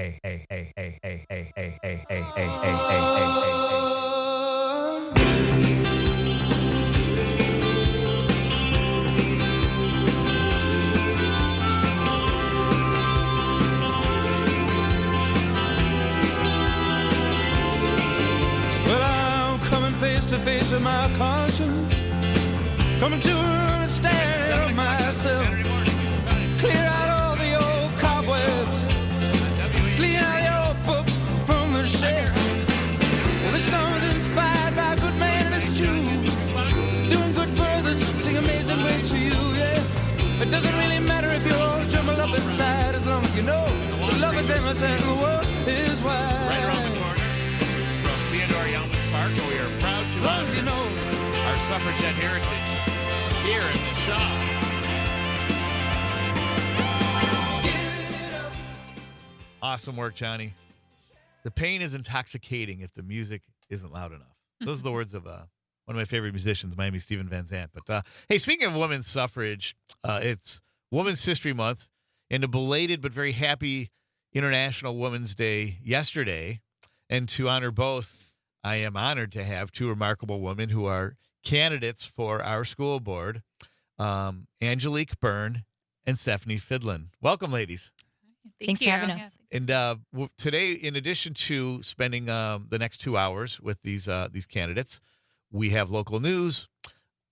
Well, I'm coming face to face with my conscience, coming to understand myself, clear out all the old cobwebs, clean out the old books from the shelf. Well, this song's inspired by a good man, and it's true. Doing good for others, sing Amazing Grace to you, yeah. It doesn't really matter if you're all jumbled up inside, as long as you know the love is endless and the world is wide. Right around the corner from Theodore Yelman Park, we are proud to honor You know, our suffragette heritage here in the shop. Awesome work, Johnny. The pain is intoxicating if the music isn't loud enough. Those are the words of one of my favorite musicians, Miami Stephen Van Zandt. But hey, speaking of women's suffrage, it's Women's History Month and a belated but very happy International Women's Day yesterday. And to honor both, I am honored to have two remarkable women who are candidates for our school board, Angelique Byrne and Stephanie Fidlin. Welcome, ladies. Thanks for having us. And today, in addition to spending the next 2 hours with these candidates, we have local news,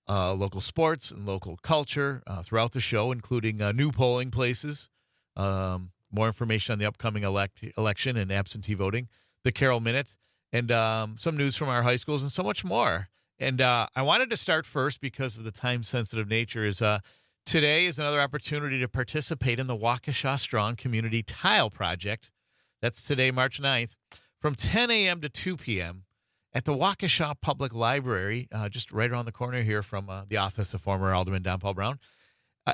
local sports, and local culture throughout the show, including new polling places, more information on the upcoming election and absentee voting, the Carroll Minute, and some news from our high schools, and so much more. And I wanted to start first because of the time-sensitive nature is today is another opportunity to participate in the Waukesha Strong Community Tile Project. That's today, March 9th, from 10 a.m. to 2 p.m. at the Waukesha Public Library, just right around the corner here from the office of former Alderman Don Paul Brown.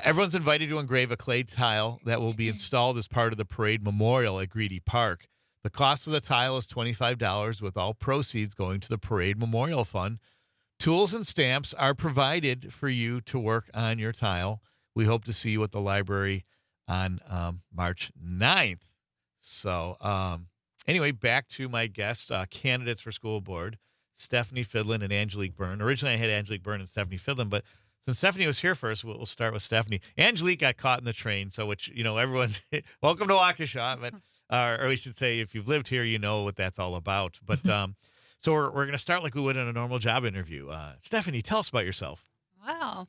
Everyone's invited to engrave a clay tile that will be installed as part of the parade memorial at Greedy Park. The cost of the tile is $25, with all proceeds going to the Parade Memorial Fund. Tools and stamps are provided for you to work on your tile. We hope to see you at the library on March 9th. So anyway, back to my guest candidates for school board, Stephanie Fidlin and Angelique Byrne. Originally, I had Angelique Byrne and Stephanie Fidlin, but since Stephanie was here first, we'll start with Stephanie. Angelique got caught in the train, so everyone's welcome to Waukesha, but or we should say, if you've lived here, you know what that's all about. But so we're going to start like we would in a normal job interview. Stephanie, tell us about yourself. Wow.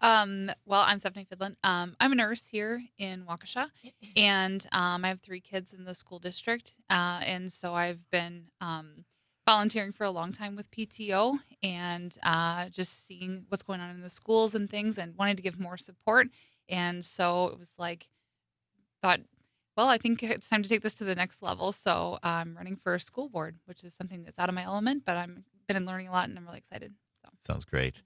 Well, I'm Stephanie Fidlin. I'm a nurse here in Waukesha, and I have 3 kids in the school district. And so I've been volunteering for a long time with PTO and just seeing what's going on in the schools and things and wanting to give more support. And so it was thought, well, I think it's time to take this to the next level. So I'm running for a school board, which is something that's out of my element, but I've been learning a lot and I'm really excited. So. Sounds great.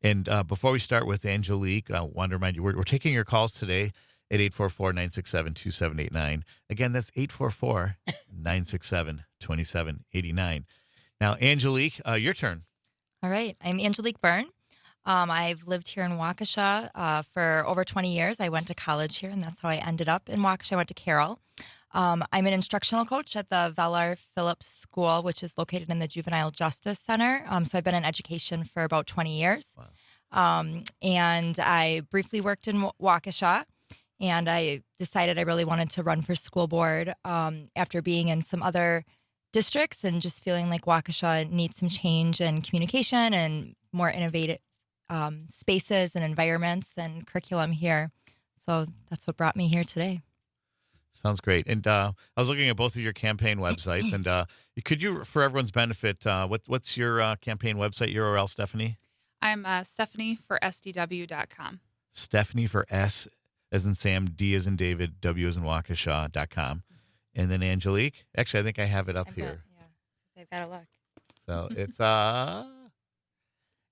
And before we start with Angelique, I want to remind you, we're taking your calls today at 844-967-2789. Again, that's 844-967-2789. Now, Angelique, your turn. All right. I'm Angelique Byrne. I've lived here in Waukesha for over 20 years. I went to college here, and that's how I ended up in Waukesha. I went to Carroll. I'm an instructional coach at the Velar Phillips School, which is located in the Juvenile Justice Center. So I've been in education for about 20 years. Wow. And I briefly worked in Waukesha, and I decided I really wanted to run for school board after being in some other districts and just feeling like Waukesha needs some change in communication and more innovative spaces and environments and curriculum here. So that's what brought me here today. Sounds great. And I was looking at both of your campaign websites, and could you, for everyone's benefit, what's your campaign website URL, Stephanie? I'm Stephanie for SDW.com. Stephanie for S as in Sam, D as in David, W as in Waukesha.com. And then Angelique. Actually, I think I have it up here. I've got to look. So it's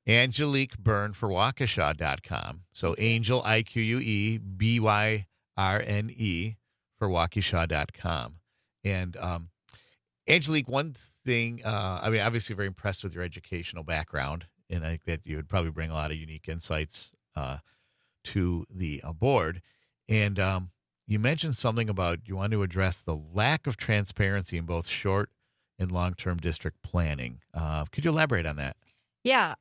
Angelique Byrne for Waukesha.com. So Angel, IQUE, BYRNE for Waukesha.com. And Angelique, one thing, obviously very impressed with your educational background, and I think that you would probably bring a lot of unique insights to the board. And you mentioned something about you want to address the lack of transparency in both short and long-term district planning. Could you elaborate on that? Yeah.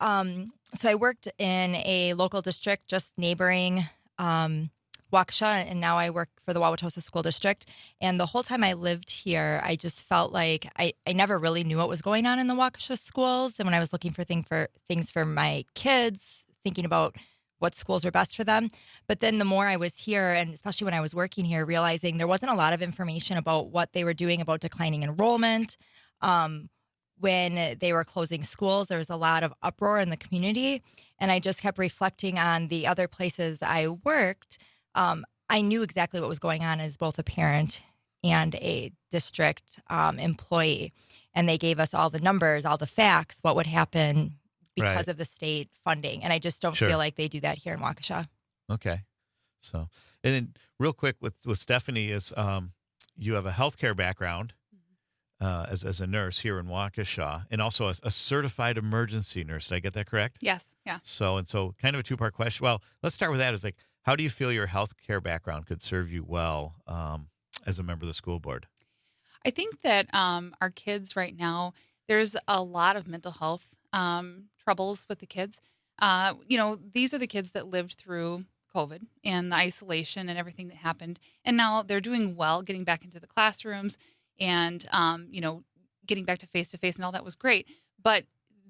So I worked in a local district just neighboring Waukesha, and now I work for the Wauwatosa School District. And the whole time I lived here, I just felt like I never really knew what was going on in the Waukesha schools. And when I was looking for things for my kids, thinking about what schools are best for them. But then the more I was here, and especially when I was working here, realizing there wasn't a lot of information about what they were doing about declining enrollment. When they were closing schools, there was a lot of uproar in the community. And I just kept reflecting on the other places I worked. I knew exactly what was going on as both a parent and a district employee. And they gave us all the numbers, all the facts, what would happen because of the state funding. And I just don't feel like they do that here in Waukesha. Okay. So, and then real quick with Stephanie is you have a healthcare background as a nurse here in Waukesha, and also a certified emergency nurse. Did I get that correct? Yes. Yeah. So kind of a two-part question. Well, let's start with that. Is like, how do you feel your healthcare background could serve you well as a member of the school board? I think that our kids right now, there's a lot of mental health troubles with the kids. These are the kids that lived through COVID and the isolation and everything that happened. And now they're doing well, getting back into the classrooms and, getting back to face-to-face, and all that was great. But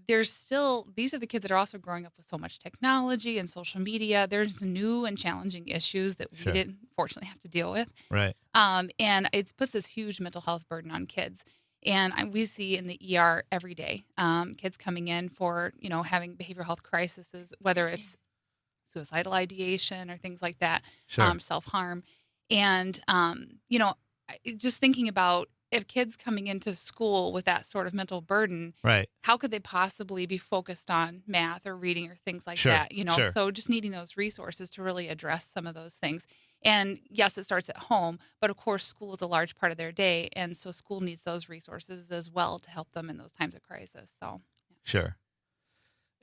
these are the kids that are also growing up with so much technology and social media. There's new and challenging issues that we didn't fortunately have to deal with. Right. And it puts this huge mental health burden on kids. And we see in the ER every day, kids coming in for, having behavioral health crises, whether it's suicidal ideation or things like that, self-harm. And, just thinking about if kids coming into school with that sort of mental burden, how could they possibly be focused on math or reading or things like that? So just needing those resources to really address some of those things. And yes, it starts at home, but of course, school is a large part of their day. And so school needs those resources as well to help them in those times of crisis. So, Sure.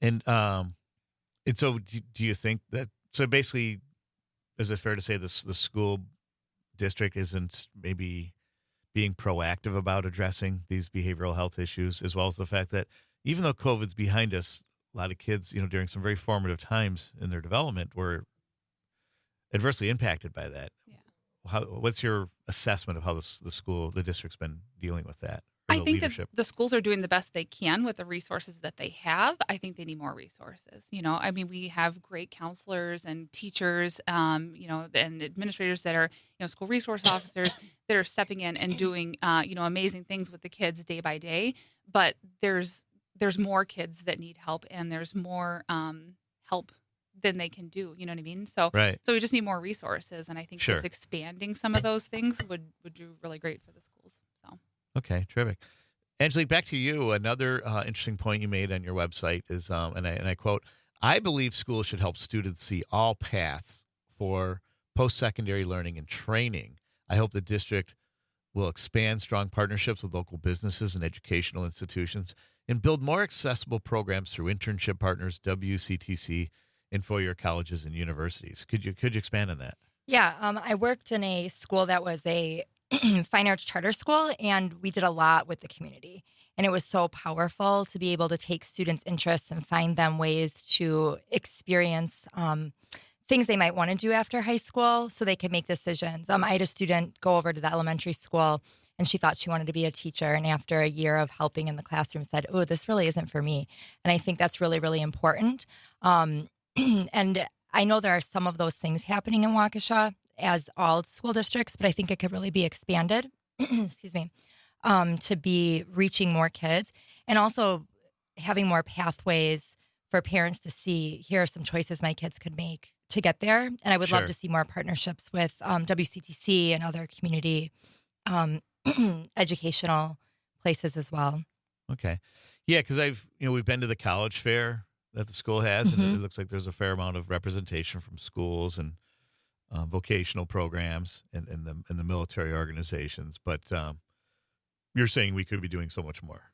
And so do you think that, so basically, is it fair to say the school district isn't maybe being proactive about addressing these behavioral health issues, as well as the fact that even though COVID's behind us, a lot of kids, during some very formative times in their development were adversely impacted by that. Yeah. What's your assessment of how the district's been dealing with that? I think that the schools are doing the best they can with the resources that they have. I think they need more resources. We have great counselors and teachers, and administrators that are, school resource officers that are stepping in and doing, amazing things with the kids day by day. But there's more kids that need help, and there's more help than they can do. You know what I mean? So, so we just need more resources, and I think just expanding some of those things would do really great for the schools. So. Okay, terrific. Angelique, back to you. Another interesting point you made on your website is, and I quote, "I believe schools should help students see all paths for post-secondary learning and training. I hope the district will expand strong partnerships with local businesses and educational institutions and build more accessible programs through internship partners, WCTC, and four-year colleges and universities." Could you expand on that? Yeah, I worked in a school that was a fine arts charter school, and we did a lot with the community. And it was so powerful to be able to take students' interests and find them ways to experience things they might want to do after high school so they could make decisions. I had a student go over to the elementary school, and she thought she wanted to be a teacher. And after a year of helping in the classroom said, "Oh, this really isn't for me." And I think that's really, really important. And I know there are some of those things happening in Waukesha, as all school districts, but I think it could really be expanded, excuse me, to be reaching more kids and also having more pathways for parents to see, here are some choices my kids could make to get there. And I would love to see more partnerships with WCTC and other community educational places as well. Okay. Yeah, because we've been to the college fair that the school has, and it looks like there's a fair amount of representation from schools and vocational programs and the military organizations. But you're saying we could be doing so much more.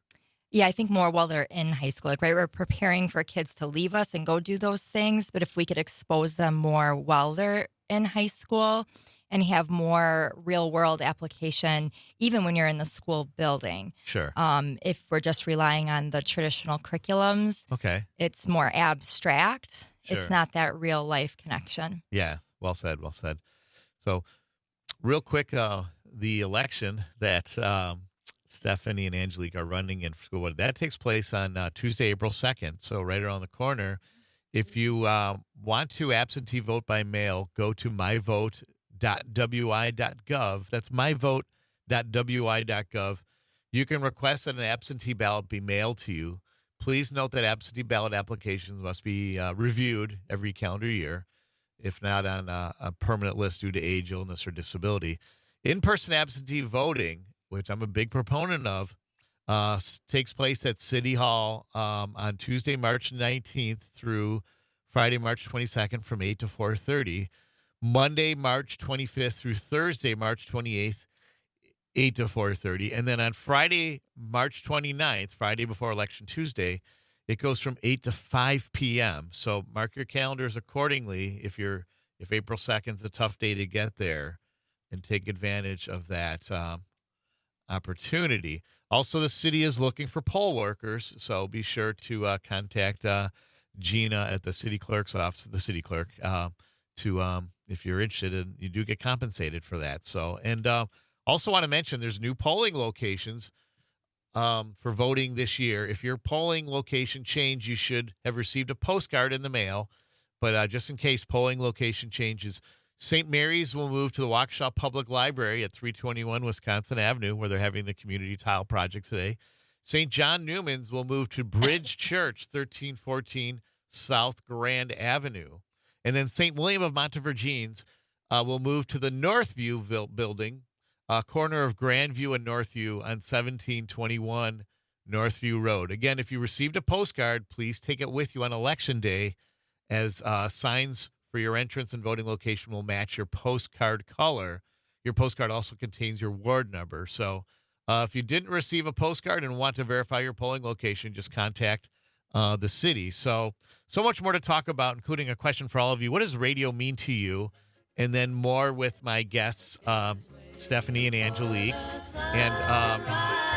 Yeah, I think more while they're in high school. We're preparing for kids to leave us and go do those things. But if we could expose them more while they're in high school and have more real world application, even when you're in the school building. Sure. If we're just relying on the traditional curriculums, Okay. it's more abstract. Sure. It's not that real life connection. Yeah. Well said. Well said. So, real quick, the election that Stephanie and Angelique are running in for school board, that takes place on Tuesday, April 2nd. So, right around the corner. If you want to absentee vote by mail, go to myvote.wi.gov. That's myvote.wi.gov. You can request that an absentee ballot be mailed to you. Please note that absentee ballot applications must be reviewed every calendar year, if not on a permanent list due to age, illness, or disability. In-person absentee voting, which I'm a big proponent of, takes place at City Hall on Tuesday, March 19th through Friday, March 22nd from 8 to 4:30. Monday, March 25th through Thursday, March 28th, 8 to 4:30. And then on Friday, March 29th, Friday before Election Tuesday, it goes from 8 to 5 p.m. So mark your calendars accordingly if April 2nd is a tough day to get there, and take advantage of that opportunity. Also, the city is looking for poll workers, so be sure to contact Gina at the city clerk's office, the city clerk, if you're interested, and you do get compensated for that. So, and also want to mention there's new polling locations for voting this year. If your polling location changed, you should have received a postcard in the mail. But just in case polling location changes, St. Mary's will move to the Waukesha Public Library at 321 Wisconsin Avenue, where they're having the community tile project today. St. John Newman's will move to Bridge Church, 1314 South Grand Avenue. And then St. William of Montevergines will move to the Northview building, corner of Grandview and Northview on 1721 Northview Road. Again, if you received a postcard, please take it with you on Election Day, as signs for your entrance and voting location will match your postcard color. Your postcard also contains your ward number. So if you didn't receive a postcard and want to verify your polling location, just contact the city. So much more to talk about, including a question for all of you. What does radio mean to you? And then more with my guests, Stephanie and Angelique. And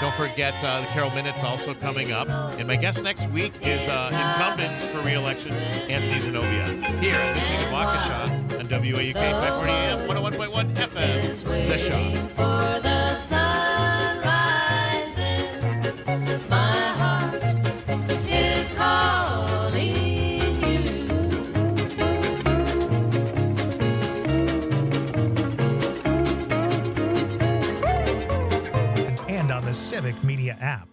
don't forget the Carol Minute's also coming up. And my guest next week is incumbents for re-election, Anthony Zenobia, here at This Week in Waukesha on WAUK 540 AM, 101.1 FM, The Shaw. For the sun rising, my heart is calling you. And on the Civic Media app.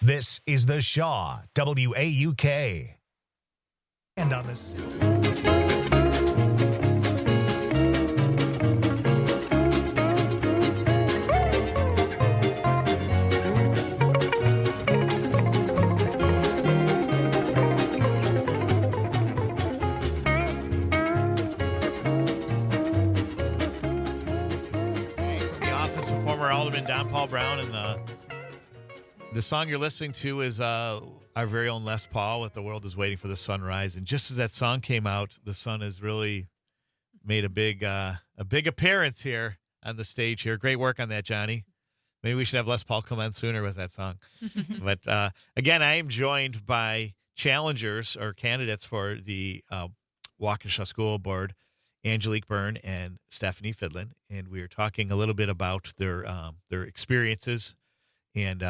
This is The Shaw, WAUK. And on the office of former Alderman Don Paul Brown, and the song you're listening to is our very own Les Paul with "The World Is Waiting for the Sunrise." And just as that song came out, the sun has really made a big appearance here on the stage here. Great work on that, Johnny. Maybe we should have Les Paul come on sooner with that song. But again, I am joined by challengers or candidates for the Waukesha School Board, Angelique Byrne and Stephanie Fidlin, and we are talking a little bit about their experiences and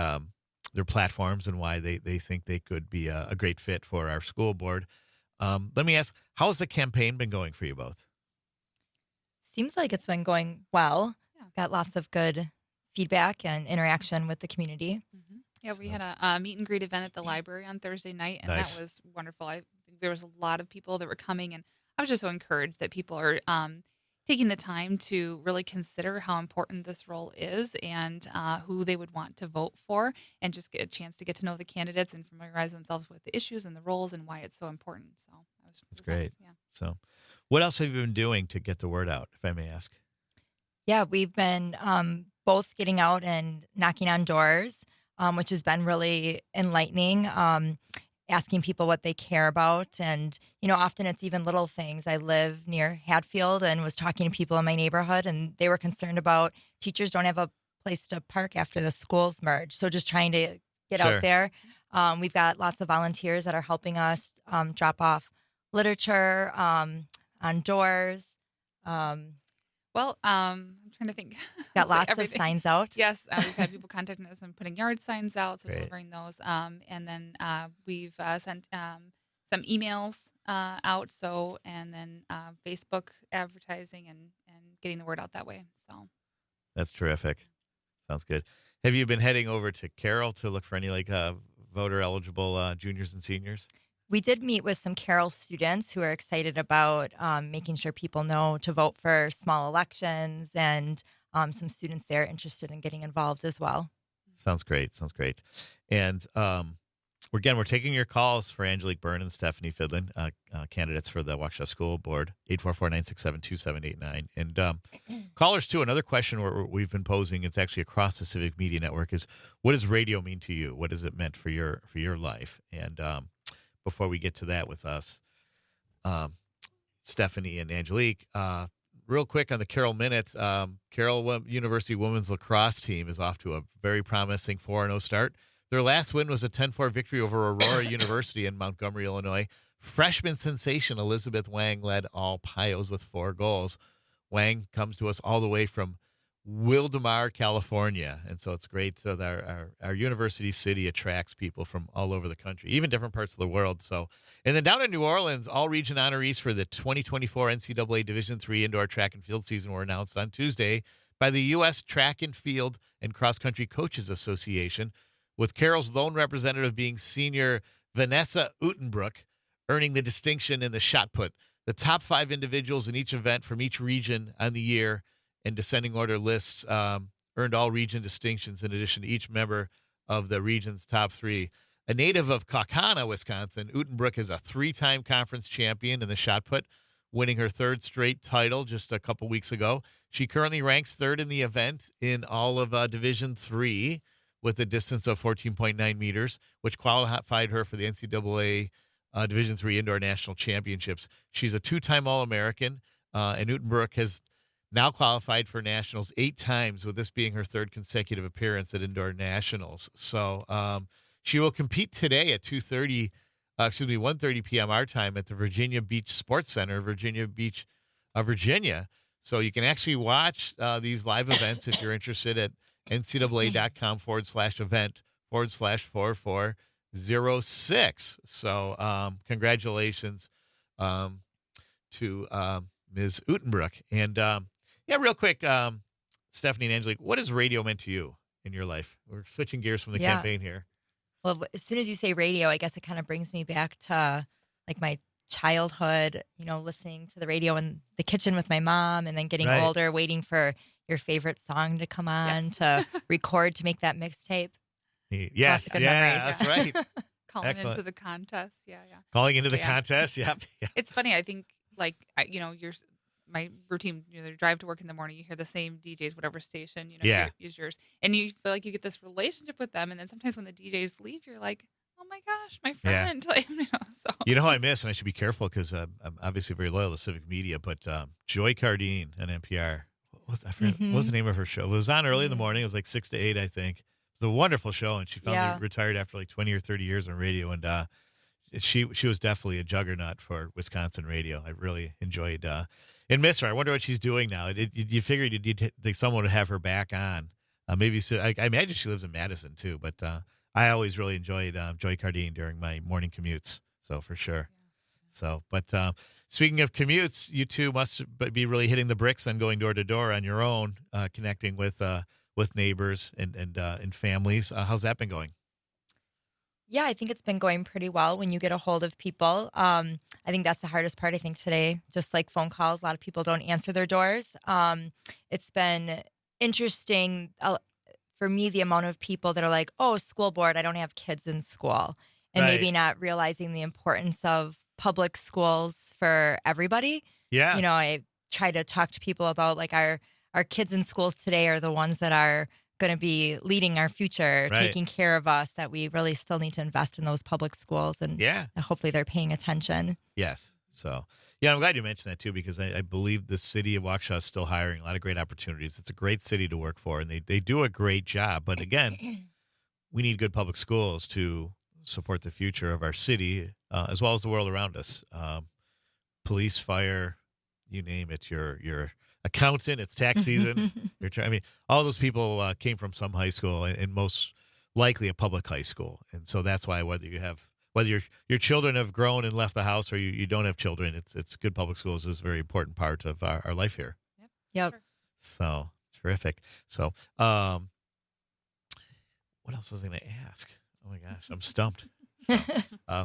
their platforms and why they think they could be a great fit for our school board. Let me ask, how has the campaign been going for you both? Seems like it's been going well. Yeah. Got lots of good feedback and interaction with the community. Mm-hmm. Yeah, we had a meet and greet event at the library on Thursday night, and Nice. that was wonderful. I think there was a lot of people that were coming, and I was just so encouraged that people are taking the time to really consider how important this role is and who they would want to vote for, and just get a chance to get to know the candidates and familiarize themselves with the issues and the roles and why it's so important. So That's it was great. nice, yeah. So what else have you been doing to get the word out, if I may ask? Yeah, we've been both getting out and knocking on doors, which has been really enlightening. asking people what they care about. And, often it's even little things. I live near Hatfield and was talking to people in my neighborhood, and they were concerned about teachers don't have a place to park after the schools merge. So just trying to get Sure. out there. We've got lots of volunteers that are helping us drop off literature on doors. Well, I'm trying to think. Got It's like lots of everything. signs out. Yes, we've had people contacting us and putting yard signs out, so Great. delivering those. And then we've sent some emails out, and then Facebook advertising and getting the word out that way. So That's terrific. Sounds good. Have you been heading over to Carroll to look for any voter eligible juniors and seniors? We did meet with some Carroll students who are excited about making sure people know to vote for small elections, and some students there interested in getting involved as well. Sounds great. Sounds great. And we're taking your calls for Angelique Byrne and Stephanie Fidlin, candidates for the Waukesha School Board, 844-967-2789. And callers, too, another question we've been posing, it's actually across the Civic Media Network, is what does radio mean to you? What has it meant for your life? And before we get to that with us, Stephanie and Angelique, real quick on the Carroll Minute, Carroll University women's lacrosse team is off to a very promising 4-0 start. Their last win was a 10-4 victory over Aurora University in Montgomery, Illinois. Freshman sensation Elizabeth Wang led all Pios with 4 goals. Wang comes to us all the way from Wildomar, California, and so it's great that our university city attracts people from all over the country, even different parts of the world. So, and then down in New Orleans, all region honorees for the 2024 NCAA Division III indoor track and field season were announced on Tuesday by the U.S. Track and Field and Cross Country Coaches Association, with Carroll's lone representative being senior Vanessa Utenbrook, earning the distinction in the shot put. The top 5 individuals in each event from each region on the year and descending order lists earned all region distinctions in addition to each member of the region's top 3. A native of Kaukauna, Wisconsin, Utenbrook is a 3-time conference champion in the shot put, winning her 3rd straight title just a couple weeks ago. She currently ranks 3rd in the event in all of Division III with a distance of 14.9 meters, which qualified her for the NCAA Division III Indoor National Championships. She's a 2-time All-American, and Utenbrook has now qualified for nationals 8 times, with this being her 3rd consecutive appearance at indoor nationals. So she will compete today at 1:30 p.m. our time at the Virginia Beach Sports Center, Virginia Beach, Virginia. So you can actually watch these live events if you're interested at ncaa.com/event/4406. So congratulations to Ms. Utenbrook. And real quick, Stephanie and Angelique, what has radio meant to you in your life? We're switching gears from the campaign here. Well, as soon as you say radio, I guess it kind of brings me back to my childhood, listening to the radio in the kitchen with my mom, and then getting Right. older, waiting for your favorite song to come on to record to make that mixtape. Yes, of good yeah, memories. that's right. calling Excellent. into the contest. Yeah. Calling into the Yeah. contest, yep. Yeah. It's funny. I think my routine, drive to work in the morning, you hear the same DJs, whatever station, Yeah. is yours. And you feel like you get this relationship with them. And then sometimes when the DJs leave, you're like, oh my gosh, my Yeah. friend. So. You know who I miss, and I should be careful because I'm obviously very loyal to Civic Media, but Joy Cardine on NPR. What was the name of her show? It was on early in the morning. It was like 6 to 8, I think. It was a wonderful show, and she finally retired after like 20 or 30 years on radio, and she was definitely a juggernaut for Wisconsin radio. I really enjoyed and miss her. I wonder what she's doing now. You figured you'd think someone would have her back on. Maybe I imagine she lives in Madison too, but I always really enjoyed Joy Cardine during my morning commutes. So for sure. So, but speaking of commutes, you two must be really hitting the bricks on going door to door on your own, connecting with neighbors and families. How's that been going? Yeah, I think it's been going pretty well when you get a hold of people. I think that's the hardest part, I think, today. Just like phone calls, a lot of people don't answer their doors. It's been interesting for me, the amount of people that are like, oh, school board, I don't have kids in school. And Right. maybe not realizing the importance of public schools for everybody. Yeah. I try to talk to people about like our kids in schools today are the ones that are going to be leading our future, Right. taking care of us, that we really still need to invest in those public schools, and Yeah. hopefully they're paying attention. Yes. So, yeah, I'm glad you mentioned that too, because I believe the city of Waukesha is still hiring a lot of great opportunities. It's a great city to work for, and they do a great job. But again, we need good public schools to support the future of our city, as well as the world around us. Police, fire, you name it. Your accountant, it's tax season. All those people came from some high school, and most likely a public high school. And so that's why whether your children have grown and left the house, or you don't have children, it's good public schools is a very important part of our life here. Yep. Sure. So terrific. So, what else was I going to ask? Oh my gosh, I'm stumped.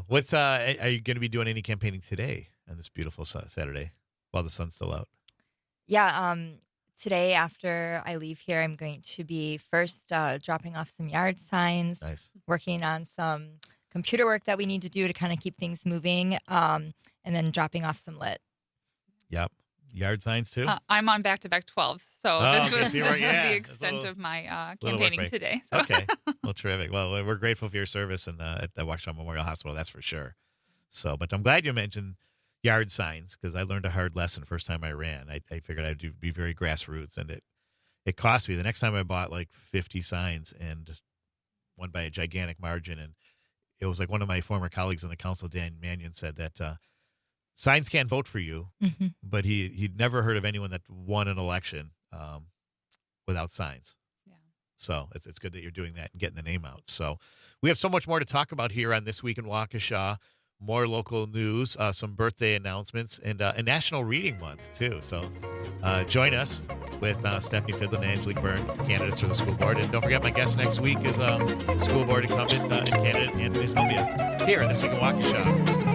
What's are you going to be doing any campaigning today on this beautiful Saturday while the sun's still out? Yeah. Today, after I leave here, I'm going to be first dropping off some yard signs, Nice. working on some computer work that we need to do to kind of keep things moving, and then dropping off some lit. Yep. Yard signs too. I'm on back-to-back 12s, so Oh, this okay, was so this is yeah, the it's a extent little- of my little work campaigning break. today. So. Okay. Well, terrific. Well, we're grateful for your service and at the Waukesha Memorial Hospital. That's for sure. So, but I'm glad you mentioned yard signs, because I learned a hard lesson first time I ran. I figured I'd be very grassroots, and it cost me. The next time I bought like 50 signs and won by a gigantic margin, and it was like one of my former colleagues on the council, Dan Mannion, said that signs can't vote for you, Mm-hmm. but he'd never heard of anyone that won an election without signs. Yeah. So it's good that you're doing that and getting the name out. So we have so much more to talk about here on This Week in Waukesha. More local news, some birthday announcements, and a National Reading Month, too. So join us with Stephanie Fidlin and Angelique Byrne, candidates for the school board. And don't forget, my guest next week is school board incumbent and candidate Anthony Snowbia here on This Week in Waukesha.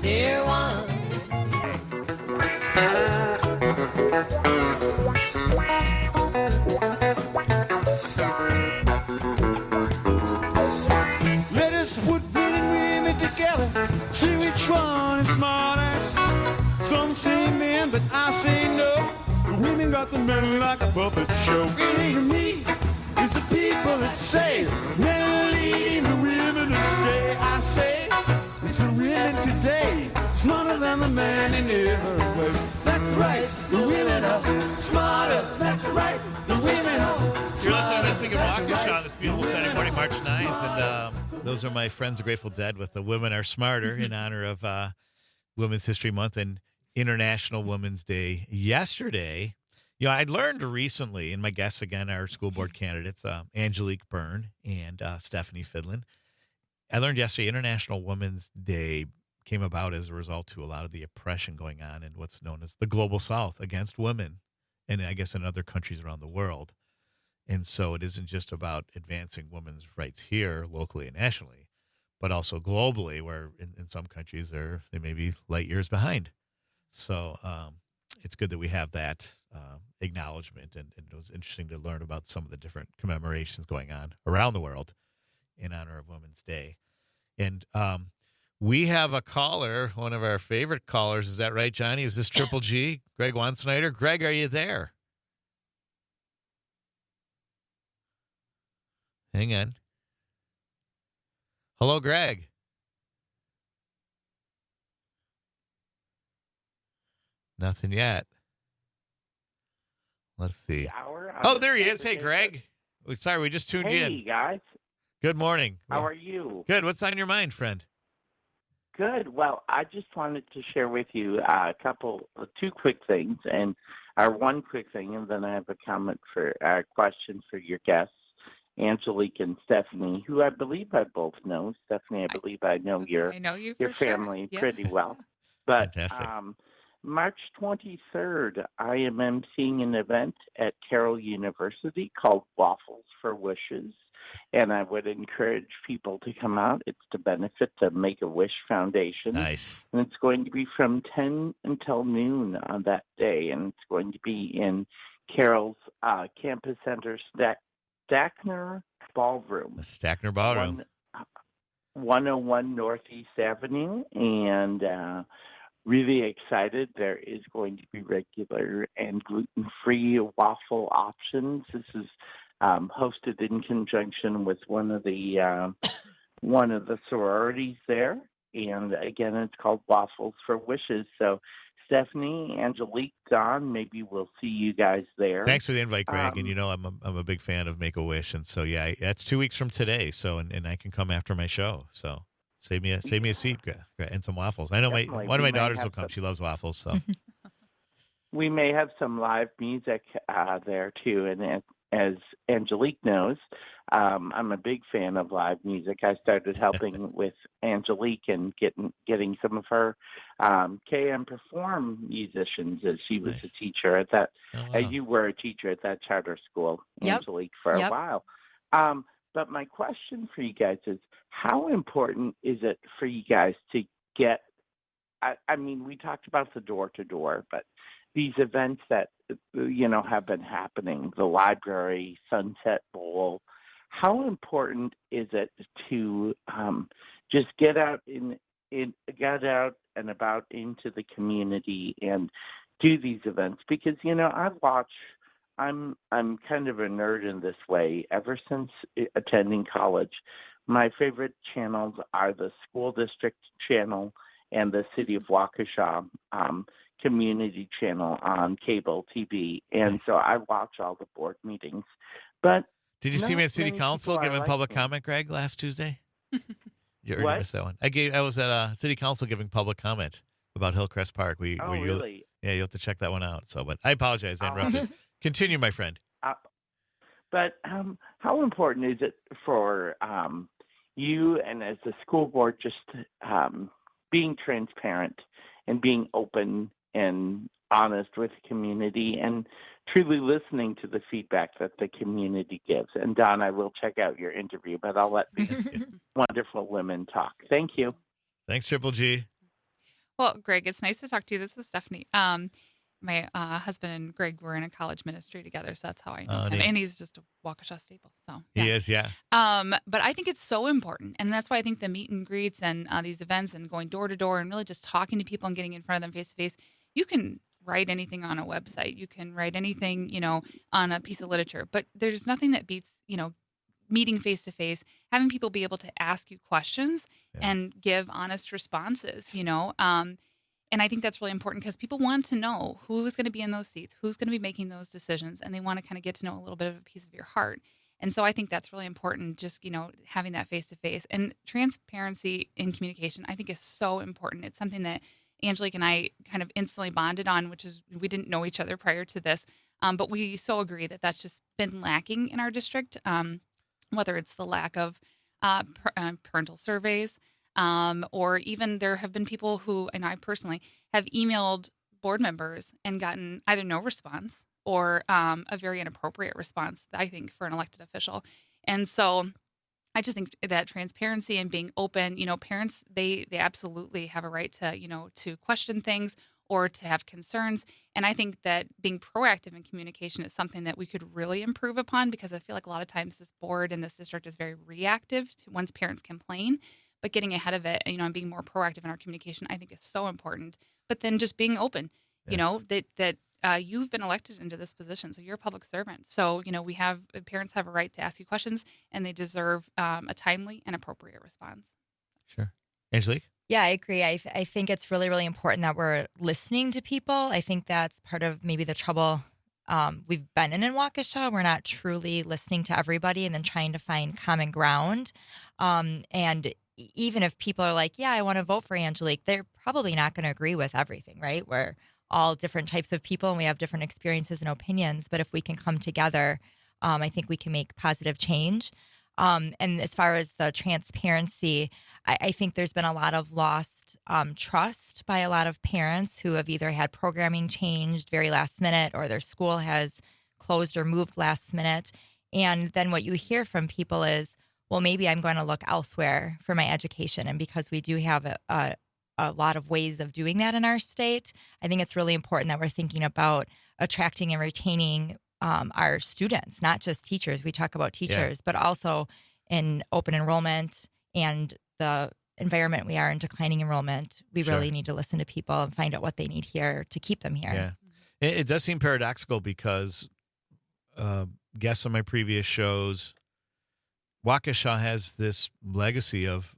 Dear one, Let us put men and women together, see which one is smarter. Some say men, but I say no. The women got the men like a puppet show. It ain't me, it's the people that say men are leading the women to stay. I say it's the women today, smarter than the man in every way. That's right, the women are smarter. That's right, the women are smarter. You're listening to This Week in That's Waukesha right. on this beautiful Saturday morning, March 9th. And those are my friends, the Grateful Dead, with the Women Are Smarter in honor of Women's History Month and International Women's Day yesterday. I'd learned recently, and my guests again are school board candidates, Angelique Byrne and Stephanie Fidlin. I learned yesterday International Women's Day came about as a result to a lot of the oppression going on in what's known as the Global South against women, and I guess in other countries around the world. And so it isn't just about advancing women's rights here locally and nationally, but also globally, where in some countries they may be light years behind. So it's good that we have that acknowledgement, and it was interesting to learn about some of the different commemorations going on around the world in honor of Women's Day. And we have a caller, one of our favorite callers. Is that right, Johnny? Is this Triple G? Greg Wansnyder? Greg, are you there? Hang on. Hello, Greg. Nothing yet. Let's see. Hour. Oh, there he is. Hey, Greg. Sorry, we just tuned Hey, in. guys. Good morning. How are you? Good. What's on your mind, friend? Good. Well, I just wanted to share with you two quick things, and one quick thing, and then I have a question for your guests, Angelique and Stephanie, who I believe I both know. Stephanie, I believe I know I know you your for sure. family Yeah. pretty well. But Fantastic. March 23rd, I am emceeing an event at Carroll University called Waffles for Wishes. And I would encourage people to come out. It's to benefit the Make-A-Wish Foundation. Nice. And it's going to be from 10 until noon on that day. And it's going to be in Carroll's Campus Center Stackner Ballroom. The Stackner Ballroom. 101 Northeast Avenue, and really excited. There is going to be regular and gluten-free waffle options. This is hosted in conjunction with one of the sororities there, and again, it's called Waffles for Wishes. So, Stephanie, Angelique, Don, maybe we'll see you guys there. Thanks for the invite, Greg. And I'm a big fan of Make a Wish, and so yeah, that's 2 weeks from today. So and I can come after my show. So save me a seat, Greg, and some waffles. I know one of my daughters will come. She loves waffles. So we may have some live music there too, and as Angelique knows, I'm a big fan of live music. I started helping with Angelique and getting some of her KM Perform musicians as she was a teacher at that. As you were a teacher at that charter school, Angelique, for a while. But my question for you guys is, how important is it for you guys to get? I mean, we talked about the door-to-door, but these events that have been happening, the library, Sunset Bowl. How important is it to just get out and about into the community and do these events? Because I'm kind of a nerd in this way. Ever since attending college, my favorite channels are the school district channel and the City of Waukesha community channel on cable TV, and so I watch all the board meetings. But did you see me at City Council giving public comment, Greg, last Tuesday? You already missed that one. I was at City Council giving public comment about Hillcrest Park. Really? Yeah, you'll have to check that one out. So, but I apologize, I interrupted. Continue, my friend. But how important is it for you and as the school board just being transparent and being open and honest with the community and truly listening to the feedback that the community gives? And Don, I will check out your interview, but I'll let these wonderful women talk. Thank you. Thanks, Triple G. Well, Greg, it's nice to talk to you. This is Stephanie. My husband and Greg were in a college ministry together, so that's how I know him. And he's just a Waukesha staple. So yeah. He is, yeah. But I think it's so important, and that's why I think the meet and greets and these events and going door to door and really just talking to people and getting in front of them face to face. You can write anything on a website. You can write anything, on a piece of literature. But there's nothing that beats, meeting face to face, having people be able to ask you questions and give honest responses, And I think that's really important because people want to know who is going to be in those seats, who's going to be making those decisions, and they want to kind of get to know a little bit of a piece of your heart. And so I think that's really important, just, having that face-to-face. And transparency in communication, I think, is so important. It's something that Angelique and I kind of instantly bonded on, which is we didn't know each other prior to this, but we so agree that that's just been lacking in our district, whether it's the lack of parental surveys, or even there have been people who, and I personally, have emailed board members and gotten either no response or a very inappropriate response, I think, for an elected official. And so I just think that transparency and being open, parents, they absolutely have a right to, to question things or to have concerns. And I think that being proactive in communication is something that we could really improve upon, because I feel like a lot of times this board and this district is very reactive to once parents complain. But getting ahead of it, and being more proactive in our communication, I think is so important. But then just being open, that you've been elected into this position, so you're a public servant. So parents have a right to ask you questions, and they deserve a timely and appropriate response. Sure, Angelique. Yeah, I agree. I think it's really, really important that we're listening to people. I think that's part of maybe the trouble we've been in Waukesha. We're not truly listening to everybody and then trying to find common ground. And even if people are like, yeah, I want to vote for Angelique, they're probably not going to agree with everything, right? We're all different types of people and we have different experiences and opinions. But if we can come together, I think we can make positive change. And as far as the transparency, I think there's been a lot of lost trust by a lot of parents who have either had programming changed very last minute or their school has closed or moved last minute. And then what you hear from people is, well, maybe I'm going to look elsewhere for my education. And because we do have a lot of ways of doing that in our state, I think it's really important that we're thinking about attracting and retaining our students, not just teachers. We talk about teachers, but also in open enrollment and the environment we are in declining enrollment. We really need to listen to people and find out what they need here to keep them here. Yeah. It does seem paradoxical because guests on my previous shows, Waukesha has this legacy of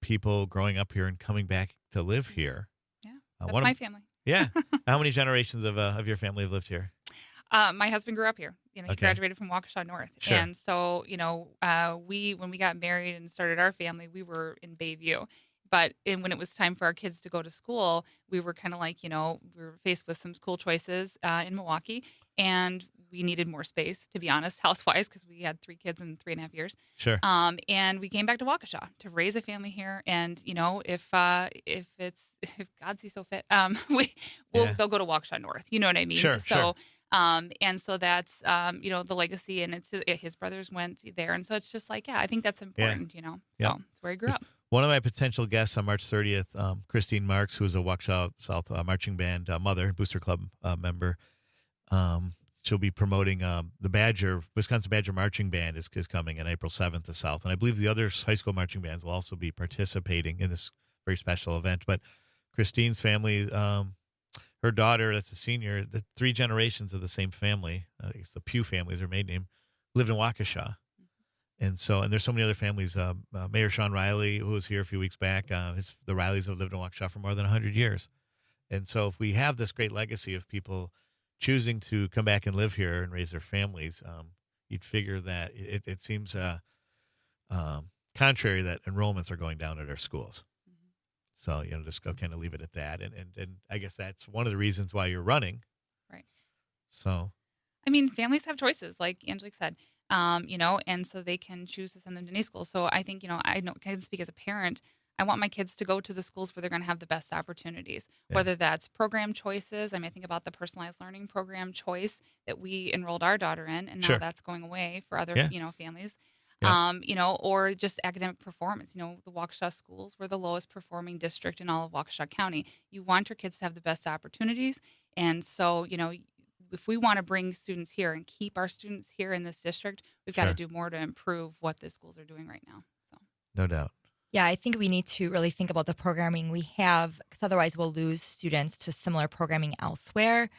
people growing up here and coming back to live here. Yeah, that's my family. Yeah. How many generations of your family have lived here? My husband grew up here. He graduated from Waukesha North. Sure. And so, when we got married and started our family, we were in Bayview. But when it was time for our kids to go to school, we were kind of like, we were faced with some school choices in Milwaukee, and we needed more space, to be honest, house-wise, because we had 3 kids in 3.5 years. Sure. And we came back to Waukesha to raise a family here. And, if God sees so fit, they'll go to Waukesha North. You know what I mean? Sure. And so that's, the legacy, and his brothers went there. And so it's just like, I think that's important, So it's where he grew up. One of my potential guests on March 30th, Christine Marks, who is a Waukesha South marching band mother, Booster Club member. She'll be promoting the Wisconsin Badger Marching Band is coming on April 7th to South. And I believe the other high school marching bands will also be participating in this very special event. But Christine's family, her daughter, that's a senior, the 3 generations of the same family, it's the Pugh family is her maiden name, lived in Waukesha. And there's so many other families. Mayor Sean Riley, who was here a few weeks back, the Rileys have lived in Waukesha for more than 100 years. And so if we have this great legacy of people choosing to come back and live here and raise their families, you'd figure that it seems contrary that enrollments are going down at our schools. So, just go kind of leave it at that. And I guess that's one of the reasons why you're running. Right. So. I mean, families have choices, like Angelique said. And so they can choose to send them to any school. So I think, I can speak as a parent. I want my kids to go to the schools where they're going to have the best opportunities, whether that's program choices. I mean, I think about the personalized learning program choice that we enrolled our daughter in, and now that's going away for other, families. Or just academic performance. The Waukesha schools were the lowest performing district in all of Waukesha County. You want your kids to have the best opportunities. And so, if we want to bring students here and keep our students here in this district, we've got to do more to improve what the schools are doing right now. So. No doubt. Yeah, I think we need to really think about the programming we have, because otherwise we'll lose students to similar programming elsewhere.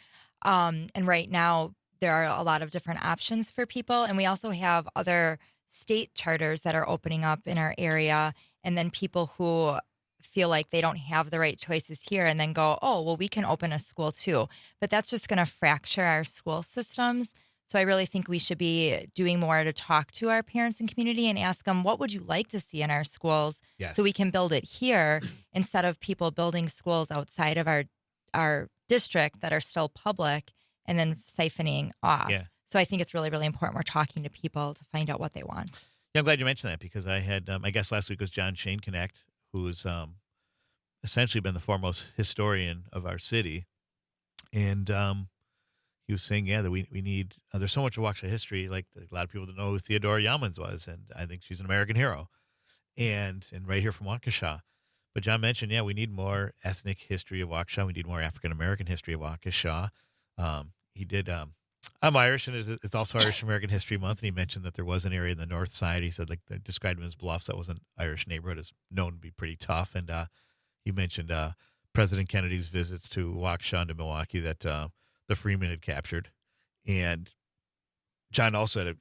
And right now, there are a lot of different options for people. And we also have other state charters that are opening up in our area. And then people who feel like they don't have the right choices here and then go, oh, well, we can open a school too. But that's just going to fracture our school systems. So I really think we should be doing more to talk to our parents and community and ask them, what would you like to see in our schools so we can build it here instead of people building schools outside of our district that are still public and then siphoning off. Yeah. So I think it's really, really important we're talking to people to find out what they want. Yeah, I'm glad you mentioned that, because I had, my guest last week was John Shane Connect, who's essentially been the foremost historian of our city. And he was saying, that we need, there's so much of Waukesha history. Like a lot of people don't know who Theodora Yeomans was, and I think she's an American hero. And right here from Waukesha. But John mentioned, we need more ethnic history of Waukesha. We need more African-American history of Waukesha. He did, I'm Irish, and it's also Irish American History Month, and he mentioned that there was an area in the north side. He said, they described him as Bluffs. That was an Irish neighborhood, is known to be pretty tough. And he mentioned President Kennedy's visits to Waukesha and to Milwaukee that the Freemen had captured. And John also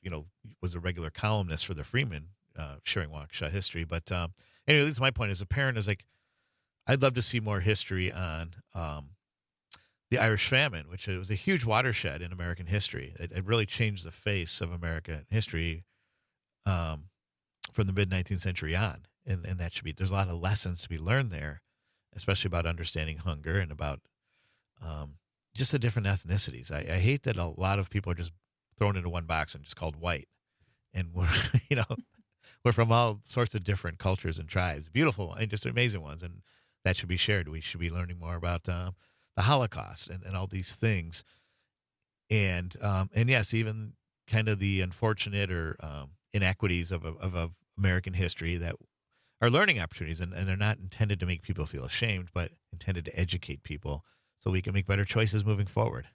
was a regular columnist for the Freemen, sharing Waukesha history. But anyway, at least my point as a parent is I'd love to see more history on the Irish famine, which was a huge watershed in American history. It really changed the face of American history from the mid-19th century on. And that should be, there's a lot of lessons to be learned there, especially about understanding hunger and about just the different ethnicities. I hate that a lot of people are just thrown into one box and just called white. And we're, we're from all sorts of different cultures and tribes, beautiful and just amazing ones. And that should be shared. We should be learning more about the Holocaust and all these things. And yes, even kind of the unfortunate or inequities of American history that are learning opportunities, and they're not intended to make people feel ashamed, but intended to educate people so we can make better choices moving forward.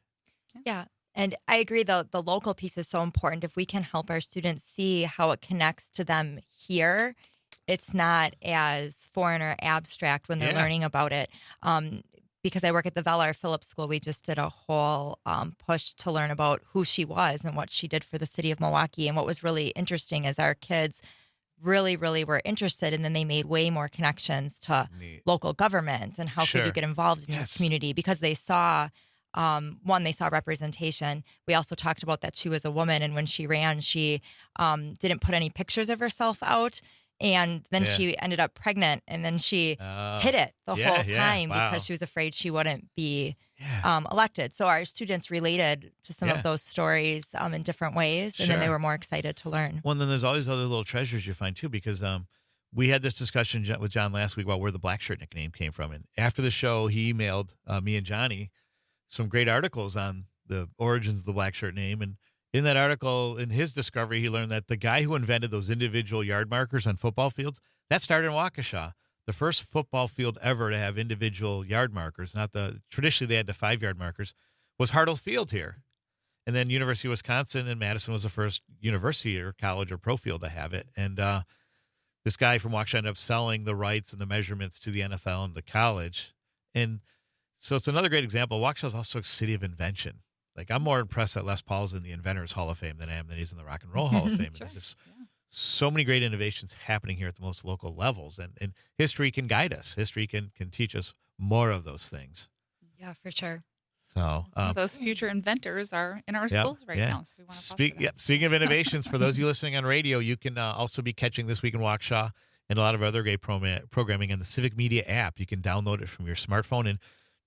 Yeah. And I agree, the local piece is so important. If we can help our students see how it connects to them here, it's not as foreign or abstract when they're learning about it. Because I work at the Velar Phillips School, we just did a whole push to learn about who she was and what she did for the city of Milwaukee. And what was really interesting is our kids really, really were interested, and then they made way more connections to local government and how could you get involved in your community, because they saw, one, they saw representation. We also talked about that she was a woman, and when she ran, she didn't put any pictures of herself out. And then she ended up pregnant, and then she hid it the whole time because she was afraid she wouldn't be elected. So our students related to some of those stories in different ways, and then they were more excited to learn. Well, and then there's always other little treasures you find, too, because we had this discussion with John last week about where the black shirt nickname came from. And after the show, he emailed me and Johnny some great articles on the origins of the black shirt name. And in that article, in his discovery, he learned that the guy who invented those individual yard markers on football fields, that started in Waukesha. The first football field ever to have individual yard markers, traditionally they had the 5-yard markers, was Hartle Field here. And then University of Wisconsin and Madison was the first university or college or pro field to have it. And this guy from Waukesha ended up selling the rights and the measurements to the NFL and the college. And so it's another great example. Waukesha is also a city of invention. Like, I'm more impressed that Les Paul's in the Inventors Hall of Fame than I am that he's in the Rock and Roll Hall of Fame. There's just so many great innovations happening here at the most local levels. And history can guide us. History can teach us more of those things. Yeah, for sure. So those future inventors are in our schools right now. So we want to Speaking of innovations, for those of you listening on radio, you can also be catching This Week in Waukesha and a lot of other great programming on the Civic Media app. You can download it from your smartphone and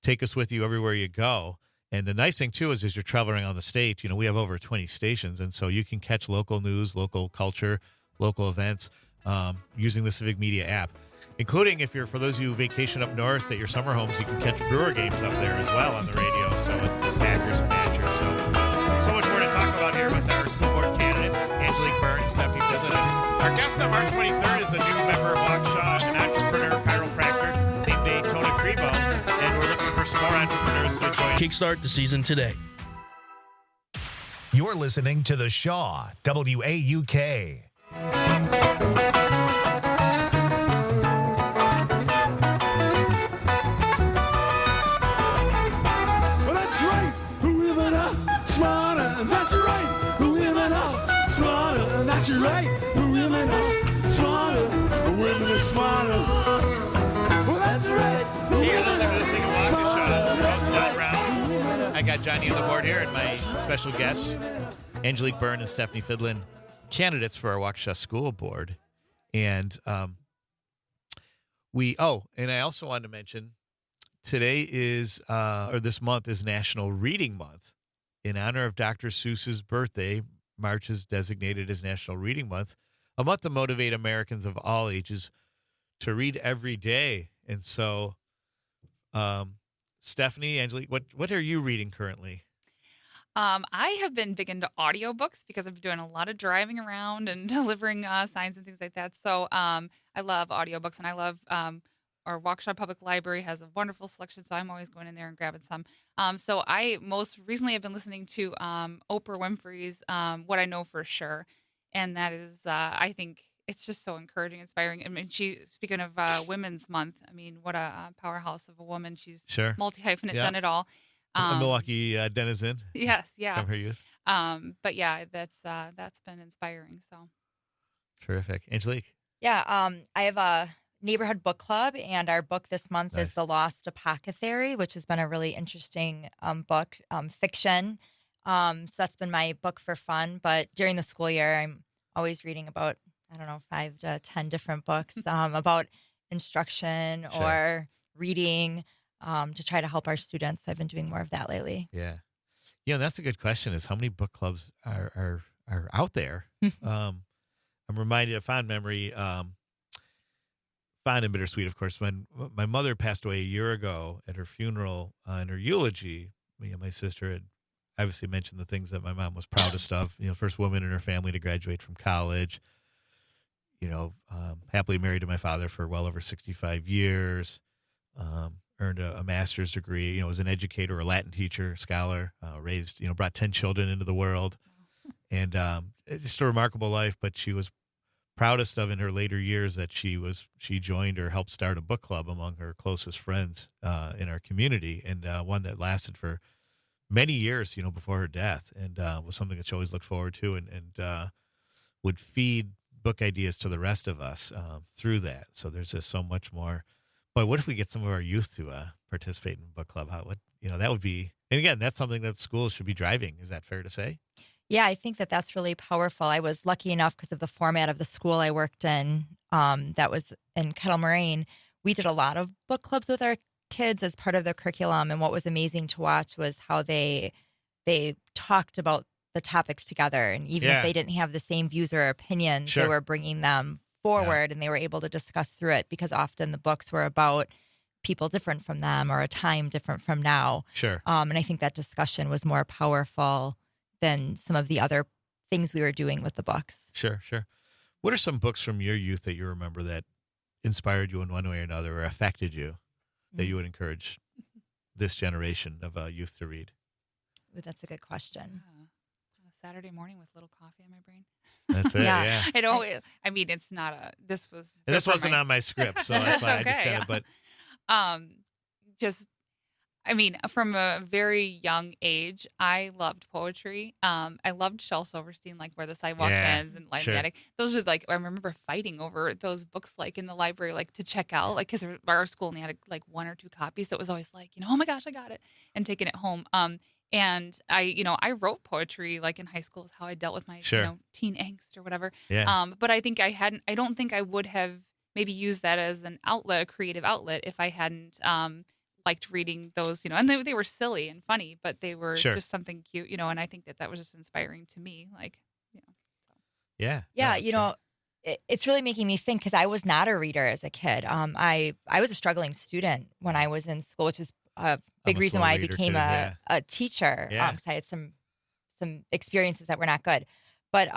take us with you everywhere you go. And the nice thing, too, is as you're traveling around the state, we have over 20 stations. And so you can catch local news, local culture, local events using the Civic Media app, including for those of you who vacation up north at your summer homes, you can catch Brewer games up there as well on the radio. So with Packers and Badgers. So much more to talk about here with our school board candidates, Angelique Byrne and Stephanie Fidlin. Our guest on March 23rd is a new member of Waukesha, an entrepreneur, chiropractor named Daytona Crebo. And we're looking for some more entrepreneurs to join. Kickstart the season today. You're listening to The Shaw, WAUK. Well, that's right. Women are smarter. That's right. Women are smarter. That's right. Women are smarter. Women are smarter. Well, that's right. You're listening to This Week in Waukesha. Host Scott Brown. I got Johnny on the board here and my special guests, Angelique Byrne and Stephanie Fidlin, candidates for our Waukesha School Board. And and I also wanted to mention today is, or this month is National Reading Month. In honor of Dr. Seuss's birthday, March is designated as National Reading Month, a month to motivate Americans of all ages to read every day. And so, Stephanie, Angelique, what are you reading currently? I have been big into audiobooks because I've been doing a lot of driving around and delivering signs and things like that. So I love audiobooks, and I love our Waukesha Public Library has a wonderful selection, so I'm always going in there and grabbing some. So I most recently have been listening to Oprah Winfrey's What I Know for Sure, and that is, I think, it's just so encouraging, inspiring. I mean, speaking of Women's Month, I mean, what a powerhouse of a woman. She's multi-hyphenate, done it all. A Milwaukee denizen. Yes, yeah. From her youth. But yeah, that's been inspiring. So terrific, Angelique. Yeah, I have a neighborhood book club, and our book this month is The Lost Apothecary, which has been a really interesting book, fiction. So that's been my book for fun. But during the school year, I'm always reading about 5 to 10 different books about instruction or reading. To try to help our students. So I've been doing more of that lately. Yeah. That's a good question, is how many book clubs are out there? I'm reminded of fond memory, fond and bittersweet, of course, when my mother passed away a year ago at her funeral, in her eulogy. Me and my sister had obviously mentioned the things that my mom was proudest of. First woman in her family to graduate from college, happily married to my father for well over 65 years. earned a master's degree. Was an educator, a Latin teacher, scholar, raised, brought 10 children into the world, and just a remarkable life. But she was proudest of in her later years that she joined or helped start a book club among her closest friends in our community, and one that lasted for many years, before her death, and was something that she always looked forward to, and would feed book ideas to the rest of us through that. So there's just so much more. But what if we get some of our youth to participate in book club? That would be, and again, that's something that schools should be driving. Is that fair to say? Yeah, I think that that's really powerful. I was lucky enough because of the format of the school I worked in, that was in Kettle Moraine. We did a lot of book clubs with our kids as part of the curriculum, and what was amazing to watch was how they talked about the topics together, and even if they didn't have the same views or opinions, they were bringing them forward, and they were able to discuss through it, because often the books were about people different from them or a time different from now. Sure. And I think that discussion was more powerful than some of the other things we were doing with the books. Sure. What are some books from your youth that you remember that inspired you in one way or another, or affected you, that you would encourage this generation of youth to read? Ooh, that's a good question. A Saturday morning with little coffee in my brain. That's it. Yeah. I know. I mean, it's not a. This was. And this wasn't on my script, so that's why I just kind of. But just, I mean, from a very young age, I loved poetry. I loved Shel Silverstein, like Where the Sidewalk Ends and Light in the Attic. Those are like, I remember fighting over those books, like in the library, like to check out, like, because our school only had like 1 or 2 copies. So it was always like, oh my gosh, I got it, and taking it home. And I wrote poetry like in high school, is how I dealt with my, teen angst or whatever. Yeah. But I think I don't think I would have maybe used that as an outlet, a creative outlet, if I hadn't, liked reading those, and they were silly and funny, but they were just something cute, and I think that was just inspiring to me. Like, So. Yeah. Yeah. It's really making me think, because I was not a reader as a kid. I was a struggling student when I was in school, which is a big reason why I became a teacher. Because I had some experiences that were not good. But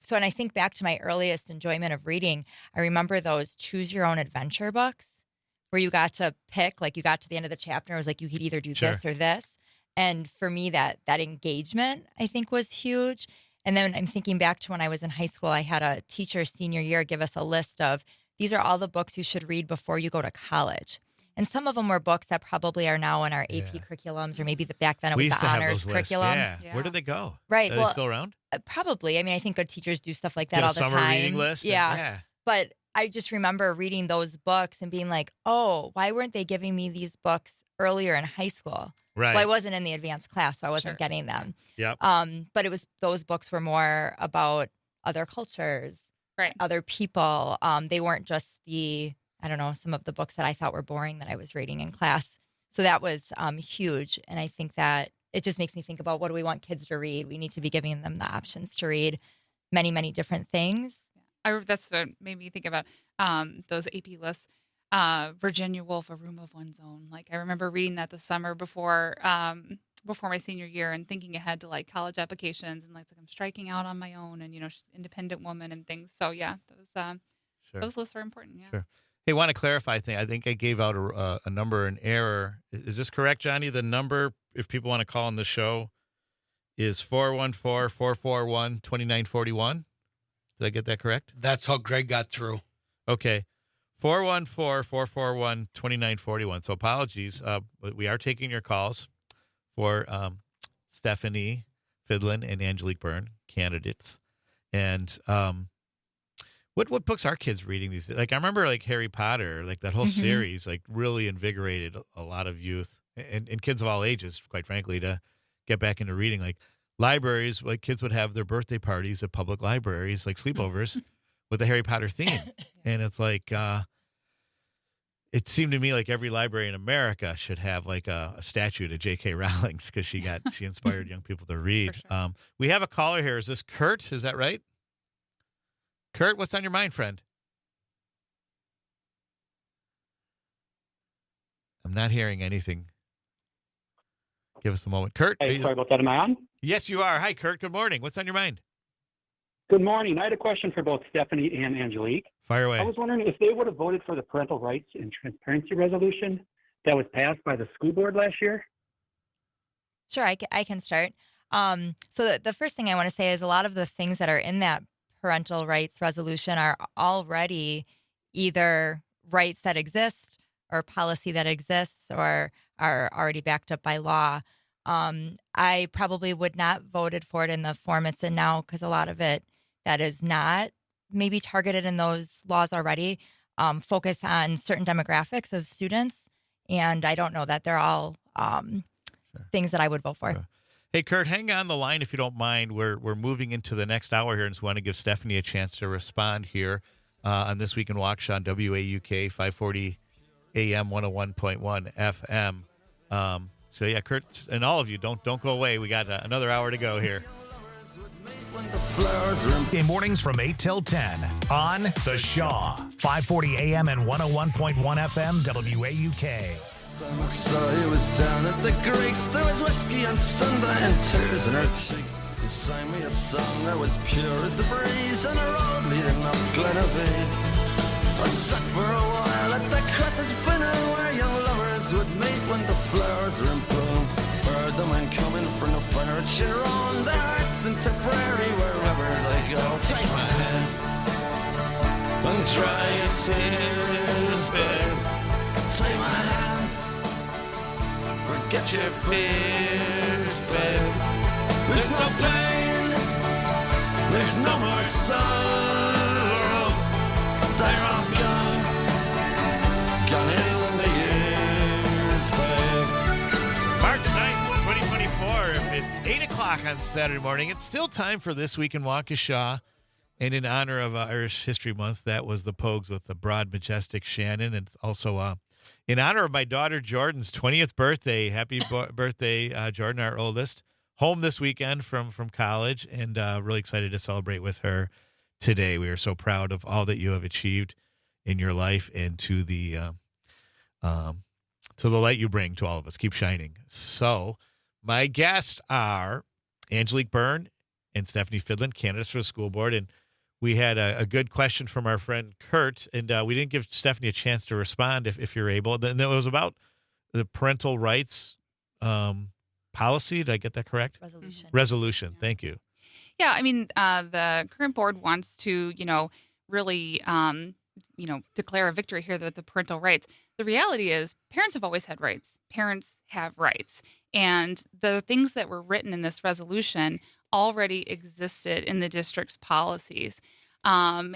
so when I think back to my earliest enjoyment of reading, I remember those choose your own adventure books where you got to pick, like you got to the end of the chapter, it was like you could either do this or this. And for me, that engagement, I think, was huge. And then I'm thinking back to when I was in high school, I had a teacher senior year give us a list of, these are all the books you should read before you go to college. And some of them were books that probably are now in our AP curriculums, or maybe back then it was the honors curriculum. Yeah. Where did they go? Right. Are they still around? Probably. I mean, I think good teachers do stuff like that all the summer time. reading list. Yeah. But I just remember reading those books and being like, oh, why weren't they giving me these books earlier in high school? Right. Well, I wasn't in the advanced class, so I wasn't getting them. Yep. But those books were more about other cultures, other people. They weren't just some of the books that I thought were boring that I was reading in class. So that was huge. And I think that it just makes me think about, what do we want kids to read? We need to be giving them the options to read many, many different things. That's what made me think about those AP lists. Virginia Woolf, A Room of One's Own. Like, I remember reading that the summer before my senior year, and thinking ahead to like college applications, and like I'm striking out on my own, and independent woman and things. So yeah, those lists are important. Yeah. Sure. Hey, want to clarify thing? I think I gave out a number in error. Is this correct, Johnny? The number, if people want to call on the show, is 414-441-2941. Did I get that correct? That's how Greg got through. Okay. 414-441-2941. So apologies. But we are taking your calls for Stephanie Fidlin and Angelique Byrne, candidates. And what books are kids reading these days? Like, I remember like Harry Potter, like that whole series, like really invigorated a lot of youth and kids of all ages, quite frankly, to get back into reading. Like libraries, like kids would have their birthday parties at public libraries, like sleepovers with the Harry Potter theme. And it's like, it seemed to me like every library in America should have like a statue to J.K. Rowling's, because she inspired young people to read. Sure. We have a caller here. Is this Kurt? Is that right? Kurt, what's on your mind, friend? I'm not hearing anything. Give us a moment. Kurt? Hey, sorry about that. Am I on? Yes, you are. Hi, Kurt. Good morning. What's on your mind? Good morning. I had a question for both Stephanie and Angelique. Fire away. I was wondering if they would have voted for the parental rights and transparency resolution, that was passed by the school board last year? Sure, I can start. So the first thing I want to say is a lot of the things that are in that parental rights resolution are already either rights that exist or policy that exists or are already backed up by law. I probably would not voted for it in the form it's in now because a lot of it that is not maybe targeted in those laws already focus on certain demographics of students. And I don't know that they're all things that I would vote for. Sure. Hey, Kurt, hang on the line if you don't mind. We're moving into the next hour here, and so I want to give Stephanie a chance to respond here on This Week in Waukesha on WAUK 540 AM 101.1 FM. So, yeah, Kurt, and all of you, don't go away. We got another hour to go here. In mornings from 8 till 10 on The Shaw, 540 AM and 101.1 FM WAUK. I saw he was down at the Greeks. There was whiskey on Sunday and tears in her cheeks. He sang me a song that was pure as the breeze on a road leading up Glenavee. I sat for a while at the Crescent Finner where young lovers would meet when the flowers are in bloom. Heard the men coming from the fire and cheer on their hearts into prairie wherever they go. Take my hand and dry your tears, babe. Take my hand. Forget your fears, babe. There's no pain, there's no more sorrow. They're all gone, gone in the years, babe. March 9th, 2024. It's 8 o'clock on Saturday morning. It's still time for This Week in Waukesha. And in honor of Irish History Month, that was the Pogues with the broad, majestic Shannon. And it's also in honor of my daughter Jordan's 20th birthday. Happy birthday, Jordan, our oldest. Home this weekend from college, and really excited to celebrate with her today. We are so proud of all that you have achieved in your life and to the light you bring to all of us. Keep shining. So my guests are Angelique Byrne and Stephanie Fidlin, candidates for the school board. And we had a good question from our friend Kurt, and we didn't give Stephanie a chance to respond if you're able. Then it was about the parental rights policy. Did I get that correct? Resolution. Thank you. Yeah, I mean, the current board wants to, really, declare a victory here with the parental rights. The reality is parents have always had rights. Parents have rights. And the things that were written in this resolution already existed in the district's policies. And,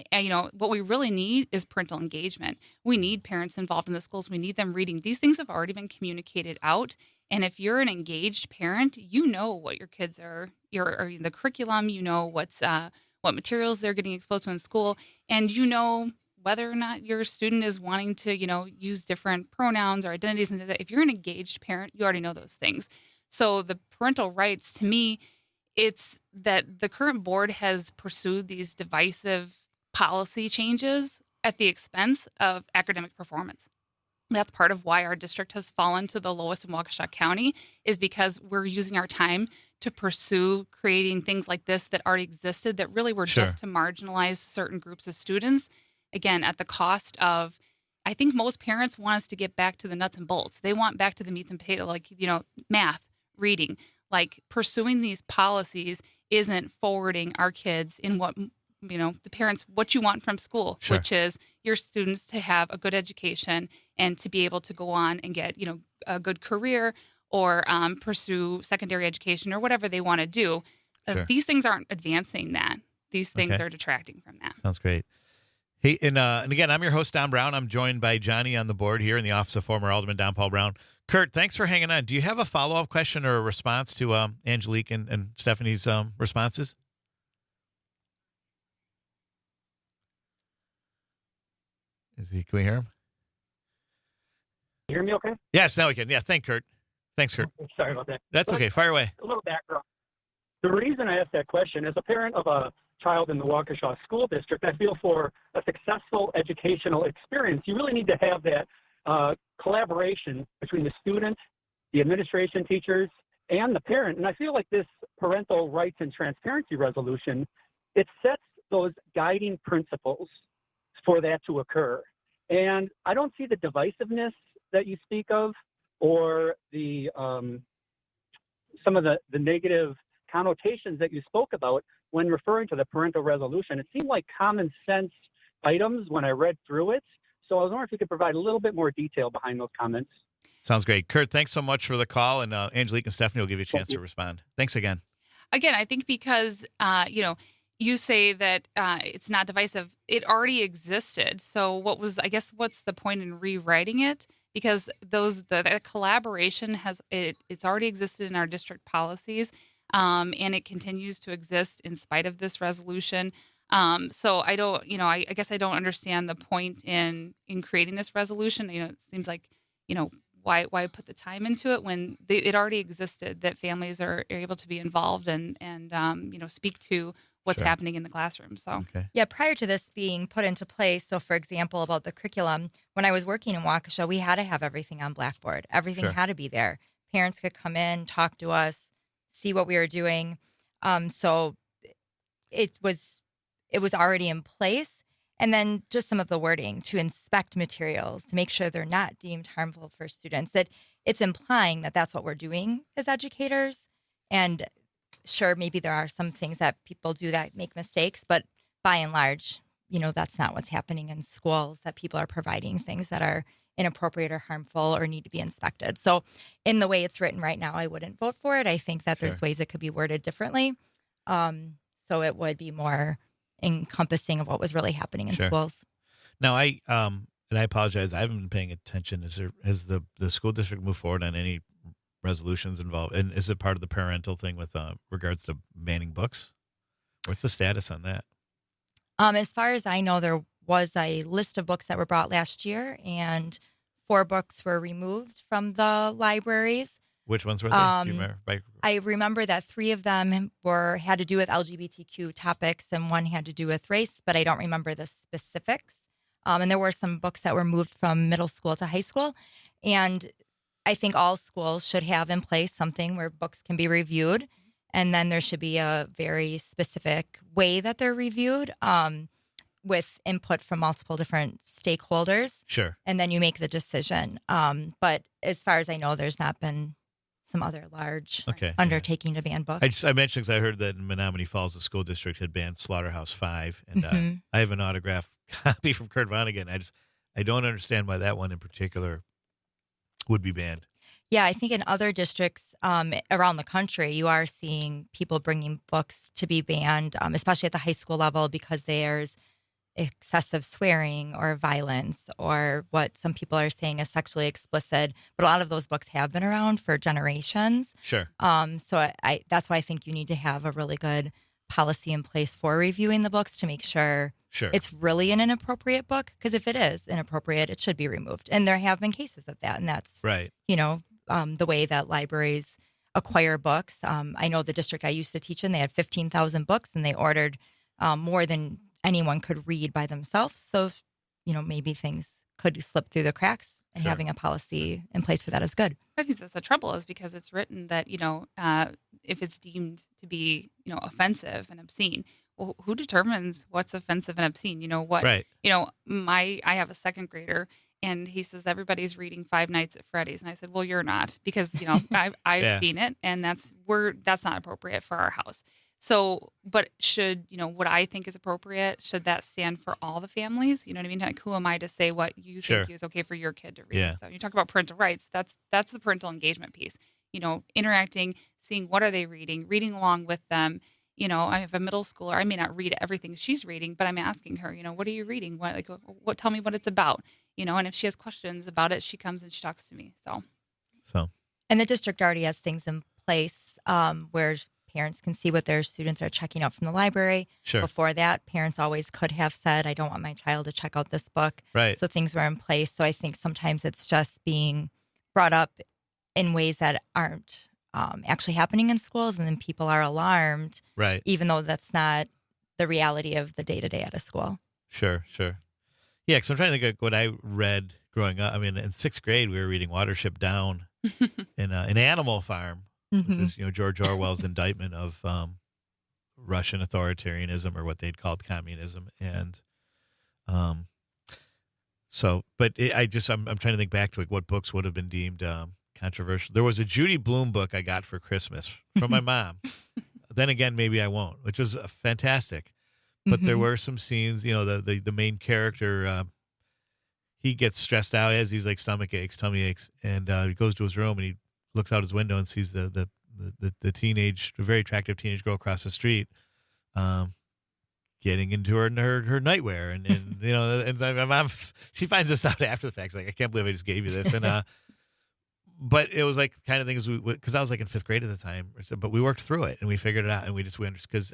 what we really need is parental engagement. We need parents involved in the schools. We need them reading. These things have already been communicated out. And if you're an engaged parent, you know what your kids are, the curriculum, what materials they're getting exposed to in school, and you know whether or not your student is wanting to, use different pronouns or identities. And if you're an engaged parent, you already know those things. So the parental rights, to me, it's that the current board has pursued these divisive policy changes at the expense of academic performance. That's part of why our district has fallen to the lowest in Waukesha County, is because we're using our time to pursue creating things like this that already existed that really were just to marginalize certain groups of students. Again, at the cost of, I think most parents want us to get back to the nuts and bolts. They want back to the meat and potato, like, math, reading. Like, pursuing these policies isn't forwarding our kids in what, the parents, what you want from school, which is your students to have a good education and to be able to go on and get, a good career or pursue secondary education or whatever they want to do. These things aren't advancing that. These things are detracting from that. Sounds great. Hey, and again, I'm your host, Don Brown. I'm joined by Johnny on the board here in the office of former Alderman Don Paul Brown. Kurt, thanks for hanging on. Do you have a follow-up question or a response to Angelique and Stephanie's responses? Can we hear him? You hear me okay? Yes, now we can. Yeah, thanks, Kurt. Sorry about that. That's okay. Fire away. A little background. The reason I asked that question, as a parent of a child in the Waukesha School District, I feel for a successful educational experience, you really need to have that collaboration between the student, the administration, teachers, and the parent. And I feel like this parental rights and transparency resolution, it sets those guiding principles for that to occur. And I don't see the divisiveness that you speak of, or the some of the negative connotations that you spoke about when referring to the parental resolution. It seemed like common sense items when I read through it. So I was wondering if you could provide a little bit more detail behind those comments. Sounds great. Kurt, thanks so much for the call, and Angelique and Stephanie will give you a chance to respond. Thanks again. Again, I think because, you say that it's not divisive. It already existed. So what's the point in rewriting it? Because the collaboration it's already existed in our district policies, and it continues to exist in spite of this resolution. So I don't, I guess I don't understand the point in creating this resolution. It seems like, why put the time into it when it already existed, that families are able to be involved and speak to what's Sure. happening in the classroom. So, Okay. Yeah, prior to this being put into place, so for example, about the curriculum, when I was working in Waukesha, we had to have everything on Blackboard. Everything Sure. had to be there. Parents could come in, talk to us, see what we were doing. So it was already in place. And then just some of the wording to inspect materials, to make sure they're not deemed harmful for students. That it's implying that that's what we're doing as educators. And sure, maybe there are some things that people do that make mistakes, but by and large, that's not what's happening in schools, that people are providing things that are inappropriate or harmful or need to be inspected. So in the way it's written right now, I wouldn't vote for it. I think that there's ways it could be worded differently. So it would be more encompassing of what was really happening in Sure. schools. Now, and I apologize, I haven't been paying attention. Has the school district moved forward on any resolutions involved? And is it part of the parental thing with regards to banning books? What's the status on that? As far as I know, there was a list of books that were brought last year, and 4 books were removed from the libraries. Which ones were they? Do you remember? I remember that 3 of them had to do with LGBTQ topics, and 1 had to do with race, but I don't remember the specifics. And there were some books that were moved from middle school to high school, and I think all schools should have in place something where books can be reviewed, and then there should be a very specific way that they're reviewed, with input from multiple different stakeholders. Sure. And then you make the decision. But as far as I know, there's not been some other large undertaking to ban books. I mentioned because I heard that in Menominee Falls, the school district had banned Slaughterhouse 5, and I have an autographed copy from Kurt Vonnegut. I don't understand why that one in particular would be banned. Yeah, I think in other districts around the country, you are seeing people bringing books to be banned, especially at the high school level, because there's excessive swearing or violence, or what some people are saying is sexually explicit. But a lot of those books have been around for generations. Sure. So that's why I think you need to have a really good policy in place for reviewing the books to make sure it's really an inappropriate book. Because if it is inappropriate, it should be removed. And there have been cases of that. And that's, right. The way that libraries acquire books. I know the district I used to teach in, they had 15,000 books, and they ordered more than anyone could read by themselves. So, maybe things could slip through the cracks, and having a policy in place for that is good. I think that's the trouble, is because it's written that, if it's deemed to be, offensive and obscene, well, who determines what's offensive and obscene? Right. I have a second grader, and he says everybody's reading Five Nights at Freddy's, and I said, well, you're not, because I've seen it, and that's not appropriate for our house. So, but should, what I think is appropriate, should that stand for all the families? You know what I mean? Like, who am I to say what you think is okay for your kid to read? Yeah. So you talk about parental rights. That's the parental engagement piece. Interacting, seeing what are they reading along with them. I have a middle schooler. I may not read everything she's reading, but I'm asking her, what are you reading? What tell me what it's about, and if she has questions about it, she comes and she talks to me. So. And the district already has things in place where parents can see what their students are checking out from the library. Sure. Before that, parents always could have said, I don't want my child to check out this book. Right. So things were in place. So I think sometimes it's just being brought up in ways that aren't actually happening in schools, and then people are alarmed. Right. Even though that's not the reality of the day-to-day at a school. Sure. Yeah, because I'm trying to think of what I read growing up. I mean, in 6th grade, we were reading Watership Down in Animal Farm, which is George Orwell's indictment of Russian authoritarianism, or what they'd called communism, and So, but I'm trying to think back to like what books would have been deemed controversial. There was a Judy Blume book I got for Christmas from my mom. Then again, maybe I won't, which was fantastic. But there were some scenes, the main character, he gets stressed out as he's like tummy aches, and he goes to his room and he looks out his window and sees the very attractive teenage girl across the street, getting into her nightwear, and my mom, she finds this out after the fact. She's like, I can't believe I just gave you this, and but it was like kind of things because I was like in 5th grade at the time, but we worked through it and we figured it out, and we understood because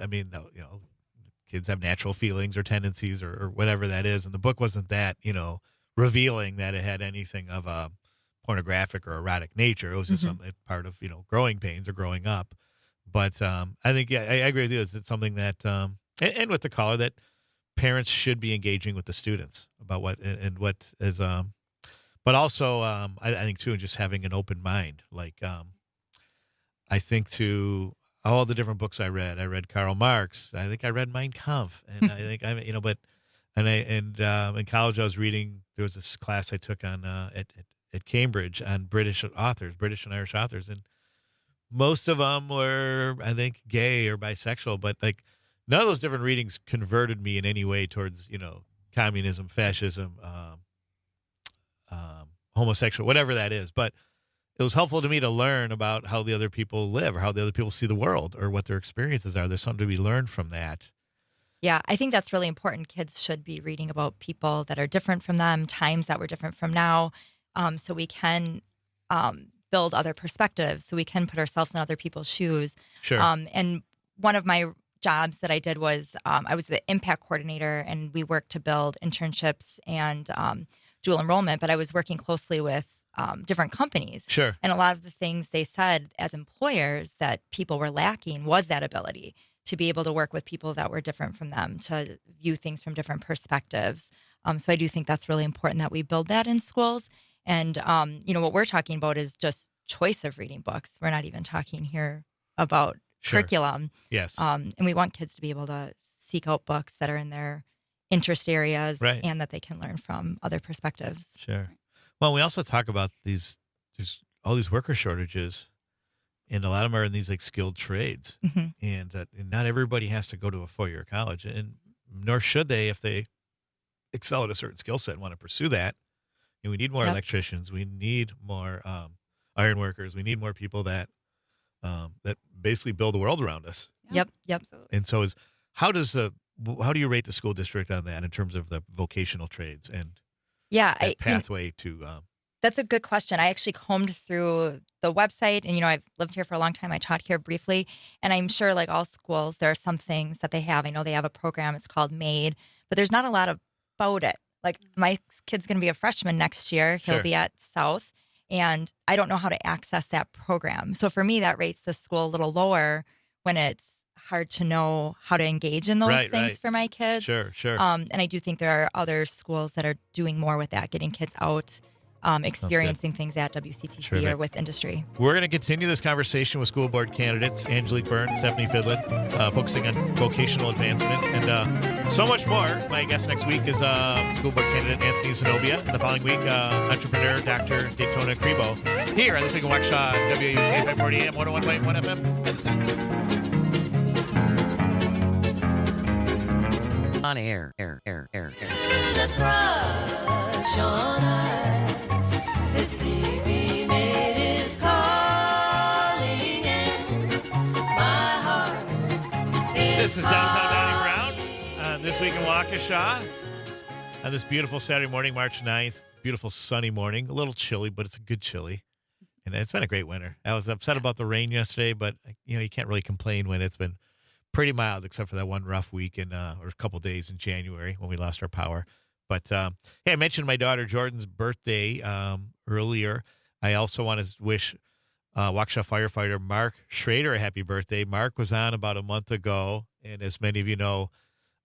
kids have natural feelings or tendencies or whatever that is, and the book wasn't that revealing that it had anything of a pornographic or erotic nature. It was just some part of growing pains or growing up. But I think I agree with you. It's something that and with the caller that parents should be engaging with the students about what is but also I think too, just having an open mind. Like I think to all the different books I read Karl Marx. I think I read Mein Kampf, and I think in college I was reading. There was this class I took on at Cambridge on British and Irish authors, and most of them were, I think, gay or bisexual, but like none of those different readings converted me in any way towards communism, fascism, homosexual, whatever that is. But it was helpful to me to learn about how the other people live or how the other people see the world or what their experiences are. There's something to be learned from that. Yeah, I think that's really important. Kids should be reading about people that are different from them, times that were different from now, so we can build other perspectives, so we can put ourselves in other people's shoes. Sure. And one of my jobs that I did was I was the impact coordinator, and we worked to build internships and dual enrollment, but I was working closely with different companies. Sure. And a lot of the things they said as employers that people were lacking was that ability to be able to work with people that were different from them, to view things from different perspectives. So I do think that's really important that we build that in schools. And, what we're talking about is just choice of reading books. We're not even talking here about curriculum. Yes. And we want kids to be able to seek out books that are in their interest areas and that they can learn from other perspectives. Sure. Well, we also talk about there's all these worker shortages, and a lot of them are in these like skilled trades, and not everybody has to go to a 4-year college, and nor should they if they excel at a certain skill set and want to pursue that. And we need more electricians. We need more iron workers. We need more people that basically build the world around us. Yep. Absolutely. And so how do you rate the school district on that in terms of the vocational trades and pathway to? That's a good question. I actually combed through the website, and I've lived here for a long time. I taught here briefly, and I'm sure, like all schools, there are some things that they have. I know they have a program. It's called MAID, but there's not a lot about it. Like my kid's going to be a freshman next year. He'll be at South, and I don't know how to access that program. So for me, that rates the school a little lower when it's hard to know how to engage in those things for my kids. Sure. And I do think there are other schools that are doing more with that, getting kids out, experiencing things at WCTC or with industry. We're going to continue this conversation with school board candidates Angelique Byrne, Stephanie Fidlin, focusing on vocational advancement and so much more. My guest next week is school board candidate Anthony Zenobia. And the following week, entrepreneur Dr. Daytona Crebo. Here on This Week in Waukesha, WAUK 540 AM, 101.1 FM. On air. The crush on I, the sleepy maid is calling, and my heart This is Downtown Dining Brown. This Week in Waukesha. On this beautiful Saturday morning, March 9th. Beautiful sunny morning. A little chilly, but it's a good chilly. And it's been a great winter. I was upset about the rain yesterday, but you can't really complain when it's been pretty mild, except for that one rough week or a couple days in January when we lost our power. But hey, I mentioned my daughter Jordan's birthday earlier. I also want to wish Waukesha firefighter Mark Schrader a happy birthday. Mark was on about a month ago, and as many of you know,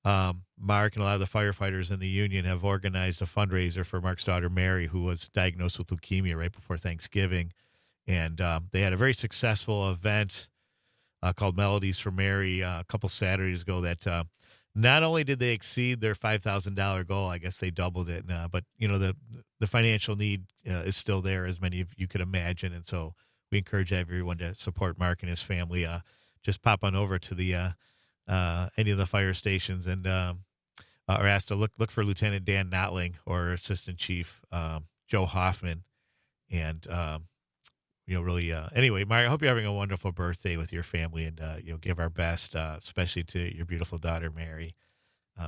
Mark and a lot of the firefighters in the union have organized a fundraiser for Mark's daughter Mary, who was diagnosed with leukemia right before Thanksgiving. And they had a very successful event called Melodies for Mary a couple Saturdays ago that not only did they exceed their $5,000 goal, I guess they doubled it. But the financial need is still there, as many of you could imagine, and so we encourage everyone to support Mark and his family. Just pop on over to the any of the fire stations and or ask to look for Lieutenant Dan Notling or Assistant Chief Joe Hoffman, and really. Anyway, Mark, I hope you're having a wonderful birthday with your family, and give our best, especially to your beautiful daughter Mary.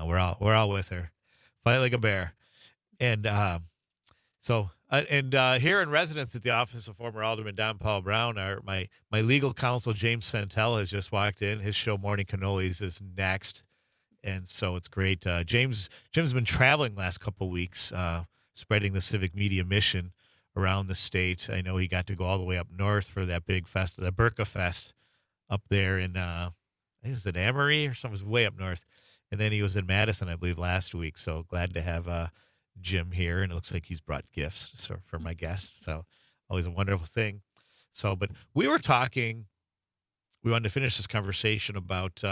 We're all with her, fight like a bear, and here in residence at the office of former Alderman Don Paul Brown, my legal counsel James Santel has just walked in. His show Morning Cannolis is next, and so it's great. Jim's been traveling last couple of weeks, spreading the civic media mission around the state. I know he got to go all the way up north for that big fest, the Burka Fest, up there in I think it's in Amory or something. It was way up north, and then he was in Madison, I believe, last week. So glad to have Jim here, and it looks like he's brought gifts for my guests. So always a wonderful thing. So, but we wanted to finish this conversation about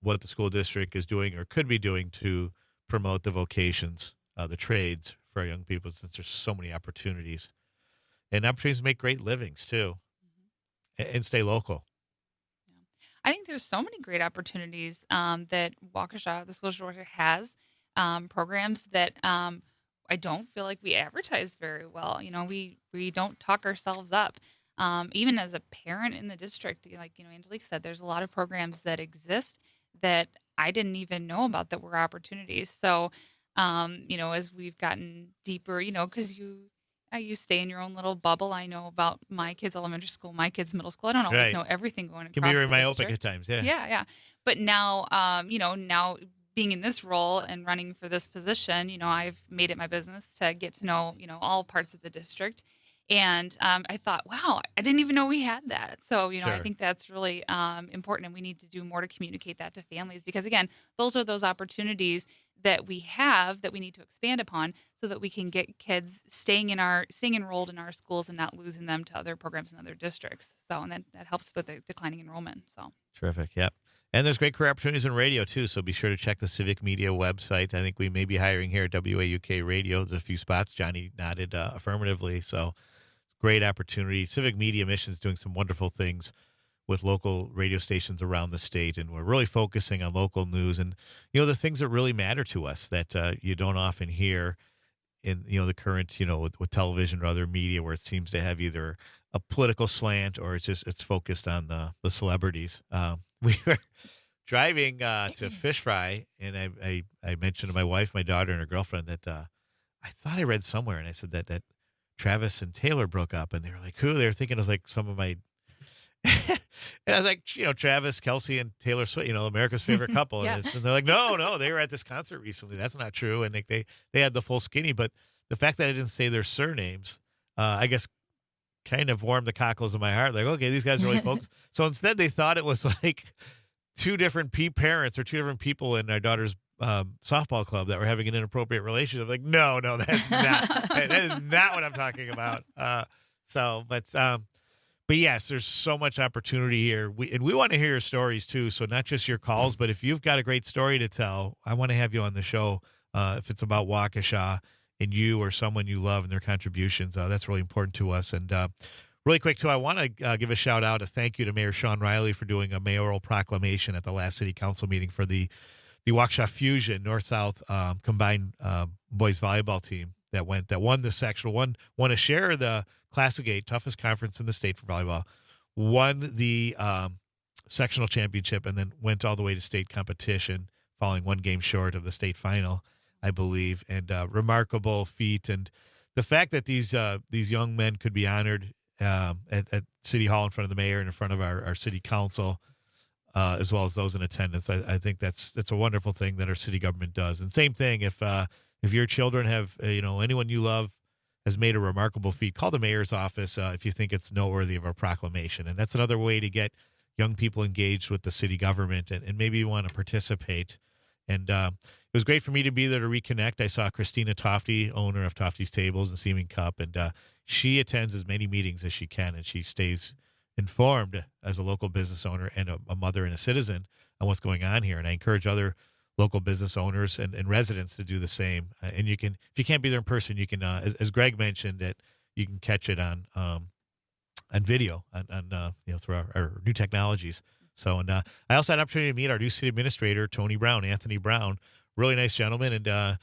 what the school district is doing or could be doing to promote the vocations, the trades for our young people, since there's so many opportunities and opportunities to make great livings too, and stay local. I think there's so many great opportunities that Waukesha, the school district, has programs that I don't feel like we advertise very well. We don't talk ourselves up. Even as a parent in the district, like Angelique said, there's a lot of programs that exist that I didn't even know about that were opportunities. So, as we've gotten deeper, because you stay in your own little bubble. I know about my kids' elementary school, my kids' middle school. I don't always know everything going across. Can be very the myopic district. at times, yeah. Yeah. But now, now being in this role and running for this position, I've made it my business to get to know, all parts of the district. And I thought, wow, I didn't even know we had that. So, Sure. I think that's really important, and we need to do more to communicate that to families, because, again, those are those opportunities that we have that we need to expand upon so that we can get kids staying enrolled in our schools and not losing them to other programs in other districts. So, and that helps with the declining enrollment. So Terrific. Yep. And there's great career opportunities in radio too. So be sure to check the Civic Media website. I think we may be hiring here at WAUK Radio. There's a few spots. Johnny nodded affirmatively. So great opportunity. Civic Media Mission is doing some wonderful things with local radio stations around the state, and we're really focusing on local news and the things that really matter to us that you don't often hear in the current with television or other media, where it seems to have either a political slant or it's focused on the celebrities. We were driving to Fish Fry, and I mentioned to my wife, my daughter, and her girlfriend that I thought I read somewhere, and I said that Travis and Taylor broke up, and they were like, who? They were thinking it was like some of my and I was like, Travis, Kelsey, and Taylor Swift, America's favorite couple. Yeah. And they're like, no, they were at this concert recently. That's not true. And they had the full skinny, but the fact that I didn't say their surnames, I guess, kind of warmed the cockles of my heart. Like, okay, these guys are really focused. So instead, they thought it was like two different parents or two different people in our daughter's softball club that were having an inappropriate relationship. Like, no, that's not. that is not what I'm talking about. But yes, there's so much opportunity here. We want to hear your stories too. So not just your calls, but if you've got a great story to tell, I want to have you on the show. If it's about Waukesha and you or someone you love and their contributions, that's really important to us. And really quick too, I want to give a shout out, a thank you to Mayor Sean Riley for doing a mayoral proclamation at the last city council meeting for the Waukesha Fusion North-South combined boys volleyball team that won the sectional, won a share of the Classic 8, toughest conference in the state for volleyball, won the sectional championship, and then went all the way to state competition, falling one game short of the state final, I believe. And remarkable feat. And the fact that these young men could be honored at City Hall in front of the mayor and in front of our city council, as well as those in attendance, I think that's a wonderful thing that our city government does. And same thing, if your children have, anyone you love has made a remarkable feat, call the mayor's office if you think it's noteworthy of a proclamation. And that's another way to get young people engaged with the city government and maybe you want to participate. And it was great for me to be there to reconnect. I saw Christina Tofty, owner of Tofty's Tables and Seaming Cup, and she attends as many meetings as she can, and she stays informed as a local business owner and a mother and a citizen what's going on here. And I encourage other local business owners and residents to do the same. And you can, if you can't be there in person, you can, as Greg mentioned, that you can catch it on video through our new technologies. So, and I also had an opportunity to meet our new city administrator, Anthony Brown, really nice gentleman. And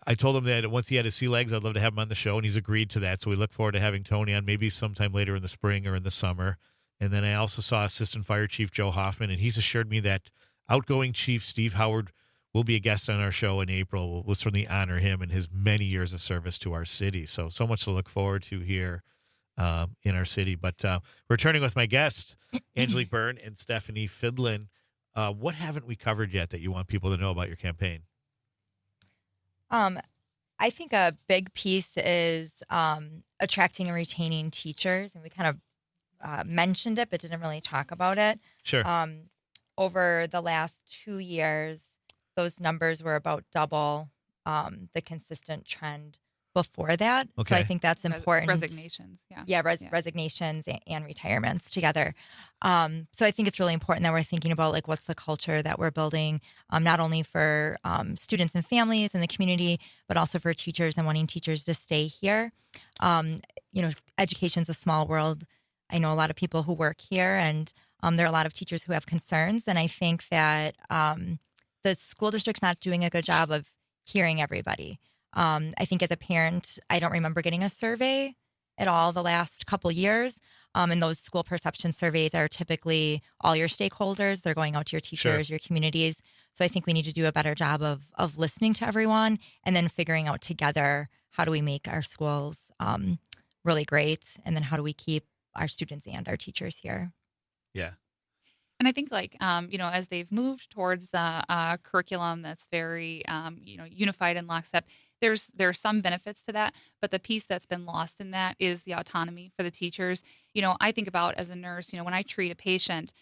I told him that once he had his sea legs, I'd love to have him on the show, and he's agreed to that. So we look forward to having Tony on maybe sometime later in the spring or in the summer. And then I also saw Assistant Fire Chief Joe Hoffman, and he's assured me that outgoing Chief Steve Howard will be a guest on our show in April. We'll certainly honor him and his many years of service to our city. So much to look forward to here in our city. But returning with my guests, Angelique Byrne and Stephanie Fidlin, what haven't we covered yet that you want people to know about your campaign? I think a big piece is attracting and retaining teachers, and we kind of mentioned it, but didn't really talk about it. Sure. Over the last 2 years, those numbers were about double the consistent trend before that. Okay. So I think that's important. Resignations. Resignations and retirements together. So I think it's really important that we're thinking about like what's the culture that we're building, not only for students and families in the community, but also for teachers and wanting teachers to stay here. Education's a small world. I know a lot of people who work here, and there are a lot of teachers who have concerns. And I think that the school district's not doing a good job of hearing everybody. I think as a parent, I don't remember getting a survey at all the last couple years. And those school perception surveys are typically all your stakeholders. They're going out to your teachers, your communities. So I think we need to do a better job of listening to everyone and then figuring out together how do we make our schools really great, and then how do we keep our students and our teachers here. Yeah. And I think as they've moved towards the curriculum that's very, unified and lockstep, there are some benefits to that. But the piece that's been lost in that is the autonomy for the teachers. I think about as a nurse, when I treat a patient,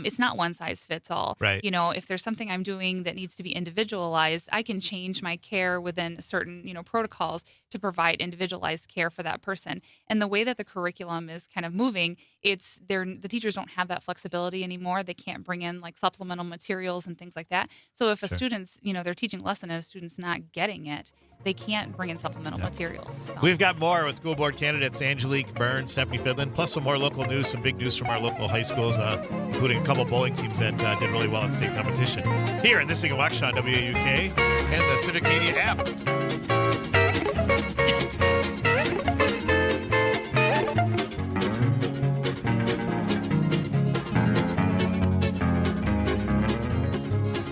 it's not one size fits all. Right. If there's something I'm doing that needs to be individualized, I can change my care within certain, protocols to provide individualized care for that person. And the way that the curriculum is kind of moving, the teachers don't have that flexibility anymore. They can't bring in like supplemental materials and things like that. So if a student's, they're teaching a lesson and a student's not getting it, they can't bring in supplemental materials. So. We've got more with school board candidates Angelique Byrne, Stephanie Fidlin, plus some more local news, some big news from our local high schools, including a couple bowling teams that did really well at state competition. Here in This Week in Waukesha on WAUK and the Civic Media app.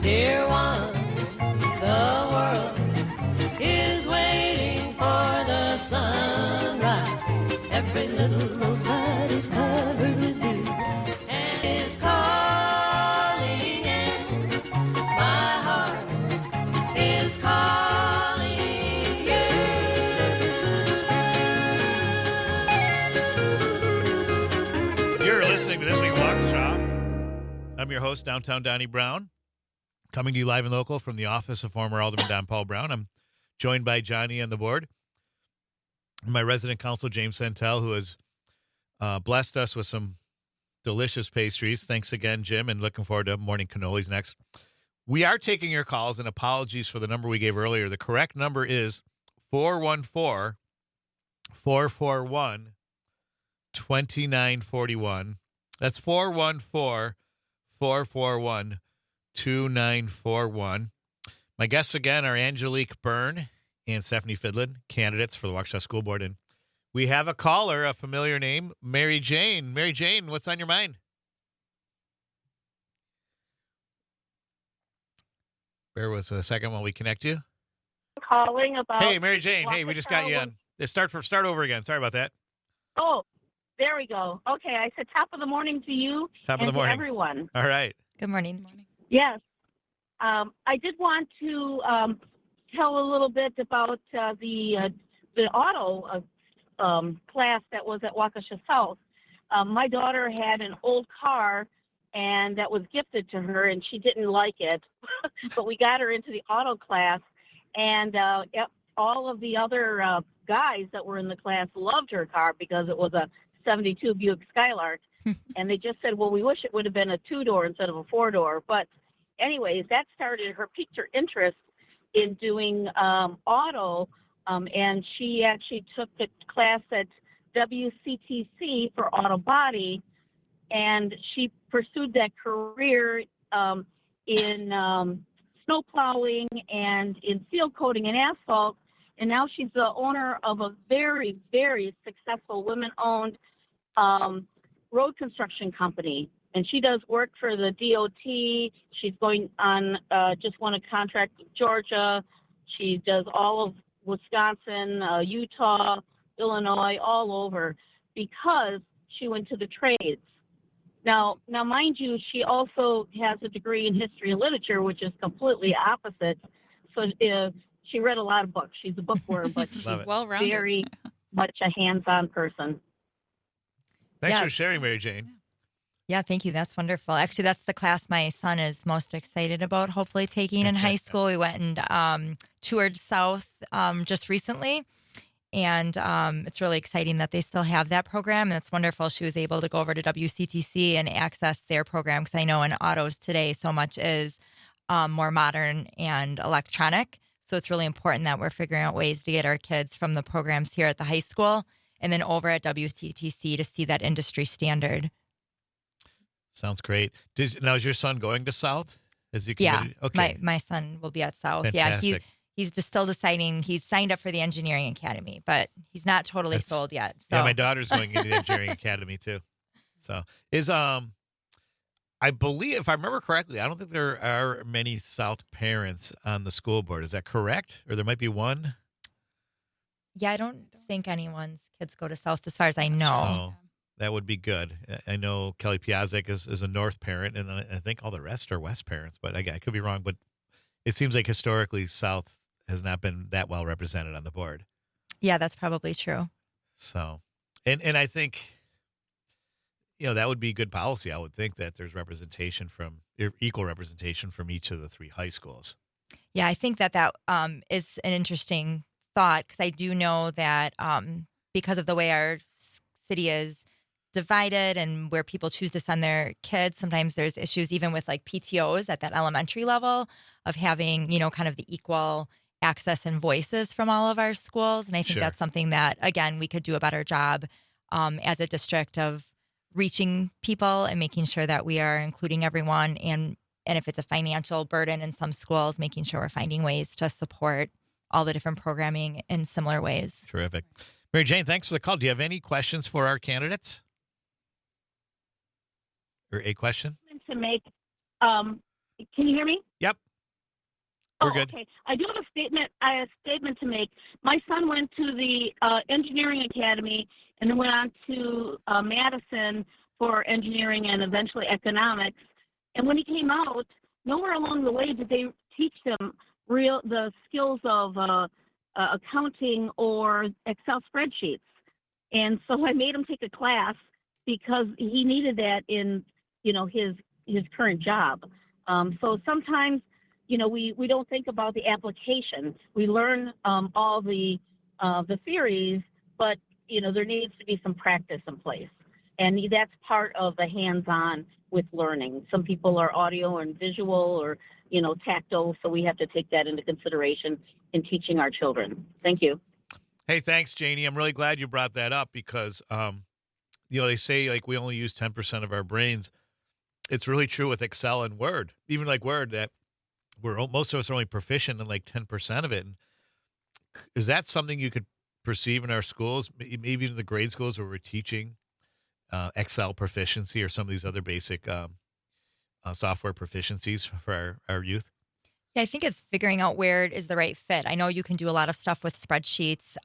Dear one, the world is waiting for the sunrise. Every little rosebud is covered with dew and is calling, and my heart is calling you. You're listening to This Week in Waukesha. I'm your host, Downtown Donnie Brown. Coming to you live and local from the office of former Alderman Don Paul Brown. I'm joined by Johnny on the board, my resident council, James Santel, who has blessed us with some delicious pastries. Thanks again, Jim, and looking forward to morning cannolis next. We are taking your calls, and apologies for the number we gave earlier. The correct number is 414-441-2941. That's 414-441-2941. My guests again are Angelique Byrne and Stephanie Fidlin, candidates for the Waukesha School Board. And we have a caller, a familiar name, Mary Jane. Mary Jane, what's on your mind? Bear with us a second while we connect you. Calling about. Hey, Mary Jane. Hey, we just got you on. Start over again. Sorry about that. Oh, there we go. Okay, I said top of the morning to you Top of and the morning. to everyone. All right. Good morning. Yes. I did want to tell a little bit about the auto class that was at Waukesha South. My daughter had an old car, and that was gifted to her, and she didn't like it. But we got her into the auto class, and all of the other guys that were in the class loved her car because it was a 72 Buick Skylark. And they just said, well, we wish it would have been a two-door instead of a four-door. But anyways, that piqued her interest in doing auto, and she actually took a class at WCTC for auto body, and she pursued that career in snow plowing and in seal coating and asphalt. And now she's the owner of a very, very successful women-owned road construction company. And she does work for the DOT. She's going on, just won a contract with Georgia. She does all of Wisconsin, Utah, Illinois, all over, because she went to the trades. Now, mind you, she also has a degree in history and literature, which is completely opposite. So she read a lot of books. She's a bookworm, but she's well-rounded. very much a hands-on person. Thanks for sharing, Mary Jane. Yeah, thank you. That's wonderful. Actually, that's the class my son is most excited about hopefully taking in high school. We went and toured South just recently. And it's really exciting that they still have that program. And it's wonderful she was able to go over to WCTC and access their program, because I know in autos today so much is more modern and electronic. So it's really important that we're figuring out ways to get our kids from the programs here at the high school and then over at WCTC to see that industry standard. Sounds great. Now, is your son going to South? Is he committed? Yeah, okay. My son will be at South. Fantastic. Yeah, he's just still deciding. He's signed up for the engineering academy, but he's not totally sold yet. So. Yeah, my daughter's going into the engineering academy too. So I believe, if I remember correctly, I don't think there are many South parents on the school board. Is that correct? Or there might be one? Yeah, I don't think anyone's kids go to South as far as I know. So that would be good. I know Kelly Piazek is a North parent, and I think all the rest are West parents, but I could be wrong. But it seems like historically South has not been that well represented on the board. Yeah, that's probably true. So, and I think, that would be good policy. I would think that there's equal representation from each of the three high schools. Yeah, I think that is an interesting thought, because I do know that because of the way our city is divided and where people choose to send their kids, sometimes there's issues even with like PTOs at that elementary level of having, kind of the equal access and voices from all of our schools. And I think that's something that, again, we could do a better job as a district of reaching people and making sure that we are including everyone. And if it's a financial burden in some schools, making sure we're finding ways to support all the different programming in similar ways. Terrific. Mary Jane, thanks for the call. Do you have any questions for our candidates? Or a question? To make, can you hear me? Yep. We're good. Okay. I do have a statement to make. My son went to the engineering academy and then went on to Madison for engineering and eventually economics. And when he came out, nowhere along the way did they teach them the skills of accounting or Excel spreadsheets. And so I made him take a class because he needed that in, his current job. So sometimes, we don't think about the application. We learn all the theories, but, there needs to be some practice in place. And that's part of the hands-on with learning. Some people are audio and visual or, tactile, so we have to take that into consideration in teaching our children. Thank you. Hey, thanks, Janie. I'm really glad you brought that up because, they say like we only use 10% of our brains. It's really true with Excel and Word. Even like Word, that most of us are only proficient in like 10% of it. And is that something you could perceive in our schools, maybe in the grade schools where we're teaching Excel proficiency or some of these other basic software proficiencies for our youth? Yeah, I think it's figuring out where is the right fit. I know you can do a lot of stuff with spreadsheets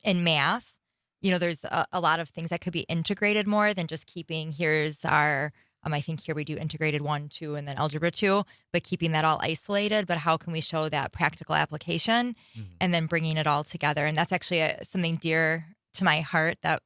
in math. There's a lot of things that could be integrated more than just keeping, here's our, I think here we do integrated 1, 2, and then algebra 2, but keeping that all isolated. But how can we show that practical application and then bringing it all together? And that's actually something dear to my heart that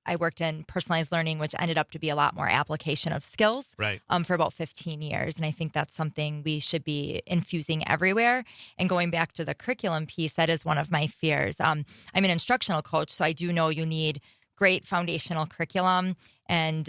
I worked in personalized learning, which ended up to be a lot more application of skills for about 15 years. And I think that's something we should be infusing everywhere. And going back to the curriculum piece, that is one of my fears. I'm an instructional coach, so I do know you need great foundational curriculum. And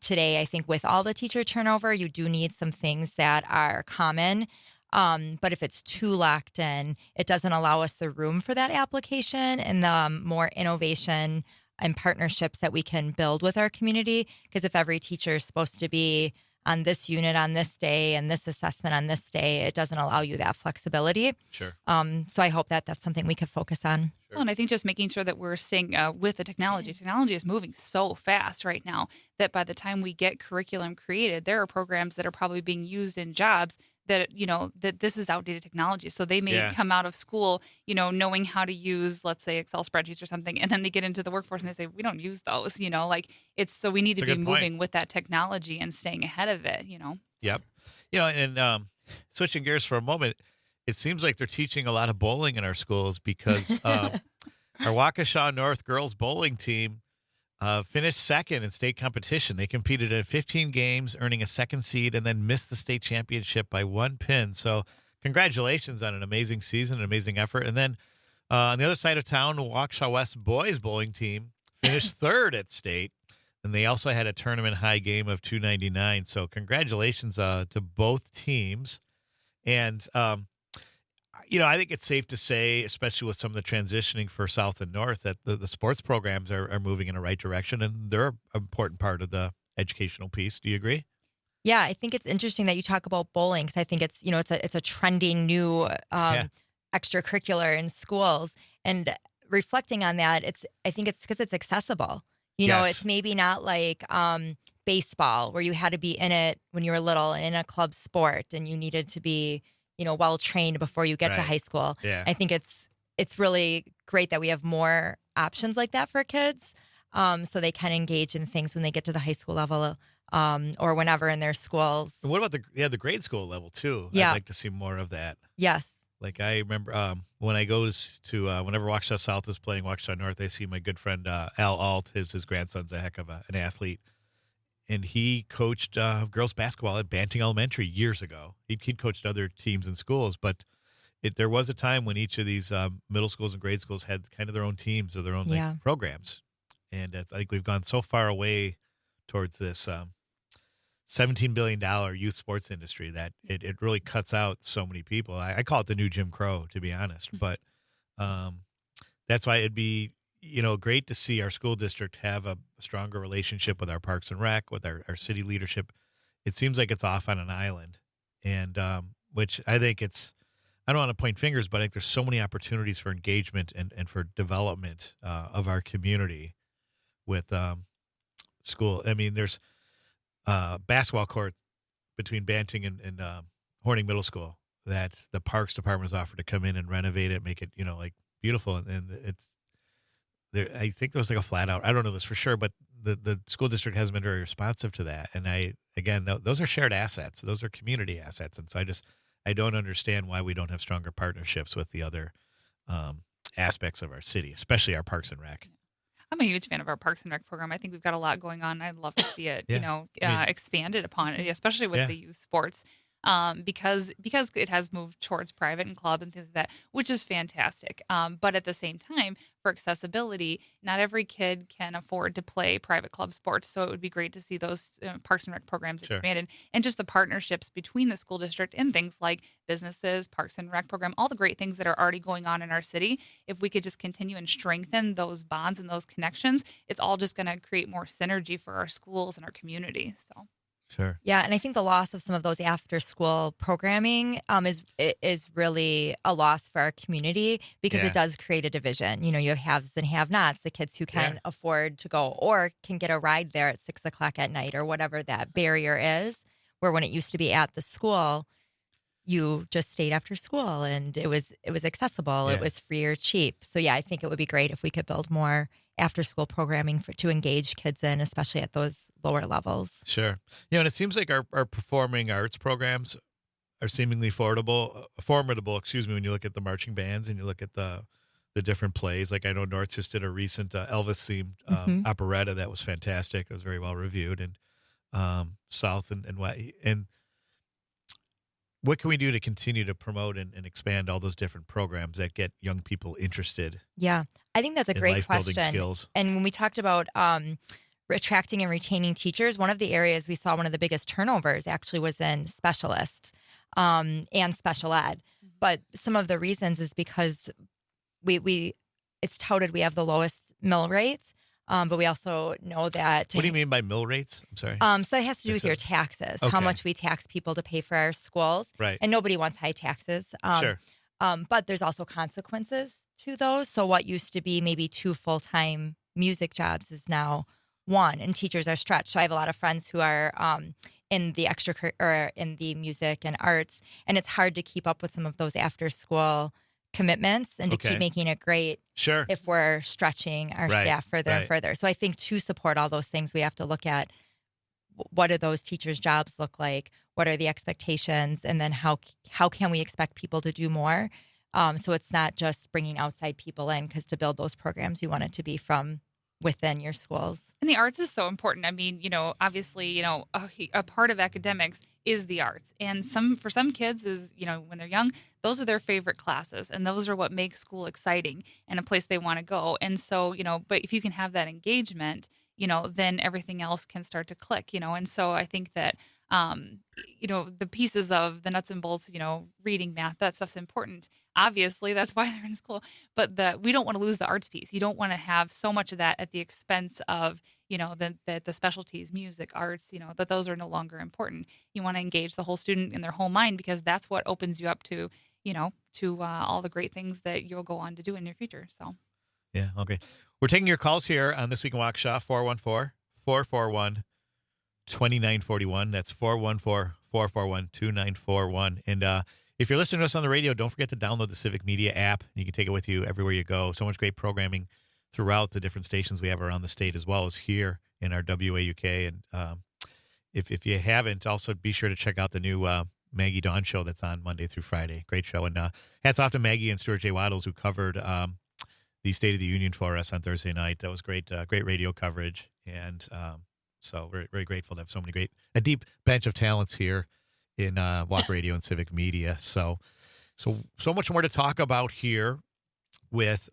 today, I think with all the teacher turnover, you do need some things that are common. But if it's too locked in, it doesn't allow us the room for that application and the more innovation and partnerships that we can build with our community. Because if every teacher is supposed to be on this unit on this day and this assessment on this day, it doesn't allow you that flexibility. Sure. So I hope that that's something we could focus on. Well, and I think just making sure that we're staying with the technology. Technology is moving so fast right now that by the time we get curriculum created, there are programs that are probably being used in jobs that, that this is outdated technology. So they may come out of school, knowing how to use, let's say, Excel spreadsheets or something. And then they get into the workforce and they say, we don't use those, so we need to be moving with that technology and staying ahead of it, Yep. And switching gears for a moment, it seems like they're teaching a lot of bowling in our schools because our Waukesha North girls bowling team finished second in state competition. They competed in 15 games, earning a second seed, and then missed the state championship by 1 pin. So congratulations on an amazing season, an amazing effort. And then on the other side of town, the Waukesha West boys bowling team finished third at state, and they also had a tournament high game of 299. So congratulations to both teams. And I think it's safe to say, especially with some of the transitioning for South and North, that the sports programs are moving in the right direction, and they're an important part of the educational piece. Do you agree? Yeah, I think it's interesting that you talk about bowling because I think it's it's a trending new extracurricular in schools. And reflecting on that, I think it's because it's accessible. It's maybe not like baseball where you had to be in it when you were little in a club sport and you needed to be well trained before you get to high school. Yeah. I think it's really great that we have more options like that for kids, so they can engage in things when they get to the high school level, or whenever in their schools. And what about the grade school level too? Yeah. I'd like to see more of that. Yes. Like I remember when I goes to whenever Waukesha South is playing Waukesha North, I see my good friend Al Alt. His grandson's a heck of an athlete. And he coached girls basketball at Banting Elementary years ago. He'd coached other teams and schools, but there was a time when each of these middle schools and grade schools had kind of their own teams or their own programs. And I think we've gone so far away towards this $17 billion youth sports industry that it really cuts out so many people. I call it the new Jim Crow, to be honest. But that's why it'd be great to see our school district have a stronger relationship with our Parks and Rec, with our city leadership. It seems like it's off on an island, and which I think I don't want to point fingers, but I think there's so many opportunities for engagement and for development of our community with school. I mean, there's basketball court between Banting and Horning Middle School that the Parks Department has offered to come in and renovate it, make it, beautiful. And it's, I think there was like a flat out, I don't know this for sure, but the school district hasn't been very responsive to that. And those are shared assets. Those are community assets. And so I don't understand why we don't have stronger partnerships with the other aspects of our city, especially our Parks and Rec. I'm a huge fan of our Parks and Rec program. I think we've got a lot going on. I'd love to see it, expanded upon, especially with the youth sports. Because it has moved towards private and club and things like that, which is fantastic. But at the same time, for accessibility, not every kid can afford to play private club sports. So it would be great to see those Parks and Rec programs expanded, and just the partnerships between the school district and things like businesses, Parks and Rec program, all the great things that are already going on in our city. If we could just continue and strengthen those bonds and those connections, it's all just going to create more synergy for our schools and our community. So. Sure. Yeah, and I think the loss of some of those after-school programming is really a loss for our community because it does create a division. You have haves and have-nots, the kids who can afford to go or can get a ride there at 6 o'clock at night or whatever that barrier is, where when it used to be at the school, you just stayed after school and it was accessible, it was free or cheap. So yeah, I think it would be great if we could build more after-school programming to engage kids in, especially at those lower levels. Sure. And it seems like our performing arts programs are seemingly formidable, when you look at the marching bands and you look at the different plays. Like I know North just did a recent Elvis-themed operetta that was fantastic. It was very well reviewed. And South and what can we do to continue to promote and expand all those different programs that get young people interested Yeah, I think that's a in great life-building question. skills? And when we talked about attracting and retaining teachers, one of the areas we saw one of the biggest turnovers actually was in specialists and special ed. But some of the reasons is because we it's touted we have the lowest mill rates, but we also know that. What do you mean by mill rates? I'm sorry. So it has to do with your taxes, how Okay. much we tax people to pay for our schools. Right. And nobody wants high taxes. Sure. But there's also consequences to those. So what used to be maybe 2 full-time music jobs is now 1, and teachers are stretched. So I have a lot of friends who are in the or in the music and arts, and it's hard to keep up with some of those after-school commitments and to Okay. keep making it great Sure. if we're stretching our Right, staff further and right. further. So I think to support all those things, we have to look at what do those teachers' jobs look like? What are the expectations? And then how can we expect people to do more? So it's not just bringing outside people in, because to build those programs, you want it to be from within your schools. And the arts is so important. I mean, obviously, a part of academics is the arts. And for some kids is, when they're young, those are their favorite classes. And those are what make school exciting and a place they want to go. And so, but if you can have that engagement, then everything else can start to click, And so I think that, the pieces of the nuts and bolts, reading, math, that stuff's important. Obviously, that's why they're in school. But we don't want to lose the arts piece. You don't want to have so much of that at the expense of, the specialties, music, arts, that those are no longer important. You want to engage the whole student in their whole mind, because that's what opens you up to, all the great things that you'll go on to do in your future. So. Yeah. Okay. We're taking your calls here on This Week in Waukesha, 414-441-2941. That's 414-441-2941. And if you're listening to us on the radio, don't forget to download the Civic Media app. You can take it with you everywhere you go. So much great programming throughout the different stations we have around the state, as well as here in our WAUK. And if you haven't, also be sure to check out the new Maggie Dawn show that's on Monday through Friday. Great show. And hats off to Maggie and Stuart J. Waddles, who covered the State of the Union for us on Thursday night. That was great, great radio coverage. And so we're very grateful to have so many a deep bench of talents here in Walk Radio and Civic Media. So much more to talk about here with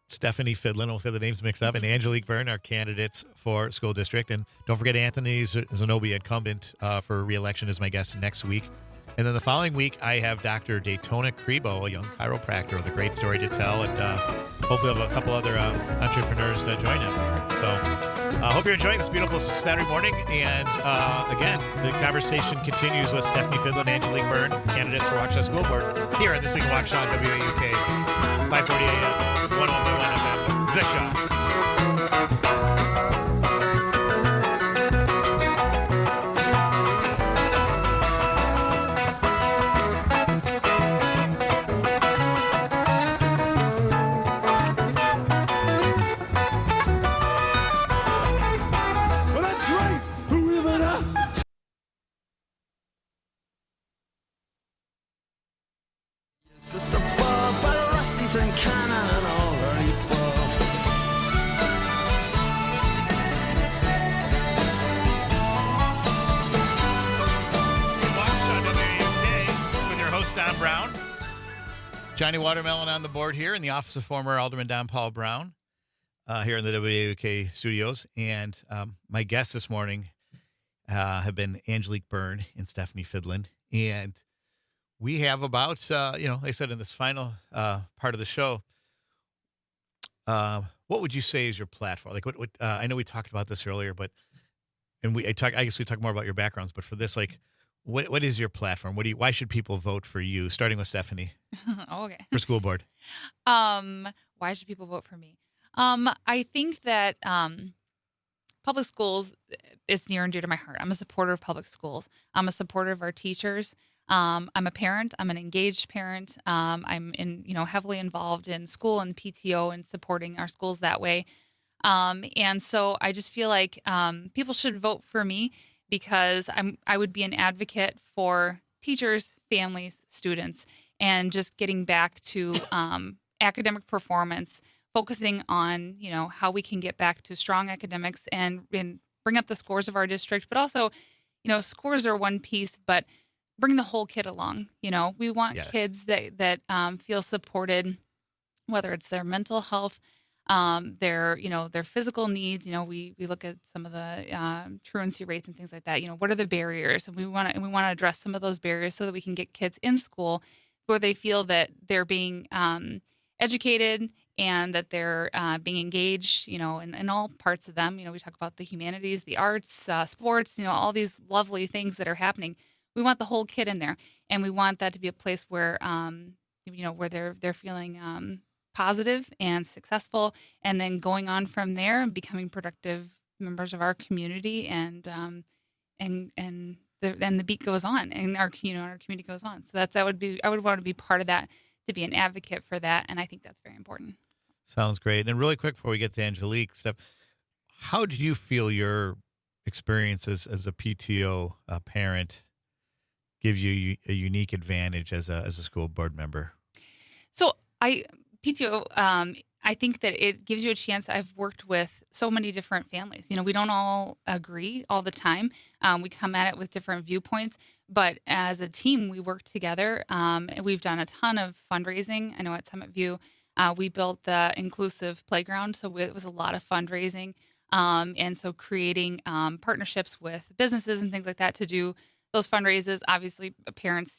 Stephanie Fidlin, we'll say the names mixed up, and Angelique Byrne, our candidates for school district. And don't forget Anthony Zenobia, incumbent for re-election, is my guest next week. And then the following week, I have Dr. Daytona Crebo, a young chiropractor with a great story to tell, and hopefully we'll have a couple other entrepreneurs to join him. So I hope you're enjoying this beautiful Saturday morning. And again, the conversation continues with Stephanie Fidlin, Angelique Byrne, candidates for Waukesha School Board, here on This Week in Waukesha on WAUK, 540 AM, 101.1 FM, The Shaw. Johnny Watermelon on the board here in the office of former Alderman Don Paul Brown here in the WAUK studios. And my guests this morning have been Angelique Byrne and Stephanie Fidlin. And we have about, like I said, in this final part of the show, what would you say is your platform? Like, what I know we talked about this earlier, but I guess we talk more about your backgrounds, but for this, like, what is your platform? Why should people vote for you? Starting with Stephanie. Okay. For school board. Why should people vote for me? I think that public schools is near and dear to my heart. I'm a supporter of public schools. I'm a supporter of our teachers. I'm a parent. I'm an engaged parent. I'm heavily involved in school and PTO and supporting our schools that way. And so I just feel like people should vote for me, because I would be an advocate for teachers, families, students, and just getting back to academic performance, focusing on, how we can get back to strong academics and bring up the scores of our district. But also, scores are one piece, but bring the whole kid along. We want Yes. kids that feel supported, whether it's their mental health, their physical needs. We look at some of the truancy rates and things like that. What are the barriers? And we want to address some of those barriers so that we can get kids in school where they feel that they're being educated and that they're being engaged, in all parts of them. We talk about the humanities, the arts, sports, all these lovely things that are happening. We want the whole kid in there, and we want that to be a place where, where they're feeling positive and successful, and then going on from there and becoming productive members of our community, and the beat goes on, and our community goes on. So I would want to be part of that, to be an advocate for that, and I think that's very important. Sounds great. And really quick before we get to Angelique, Steph, how do you feel your experiences as a PTO parent give you a unique advantage as a school board member? So PTO, I think that it gives you a chance. I've worked with so many different families. We don't all agree all the time. We come at it with different viewpoints, but as a team, we work together. We've done a ton of fundraising. I know at Summit View, we built the inclusive playground, so it was a lot of fundraising. And so creating partnerships with businesses and things like that to do those fundraisers. Obviously, parents,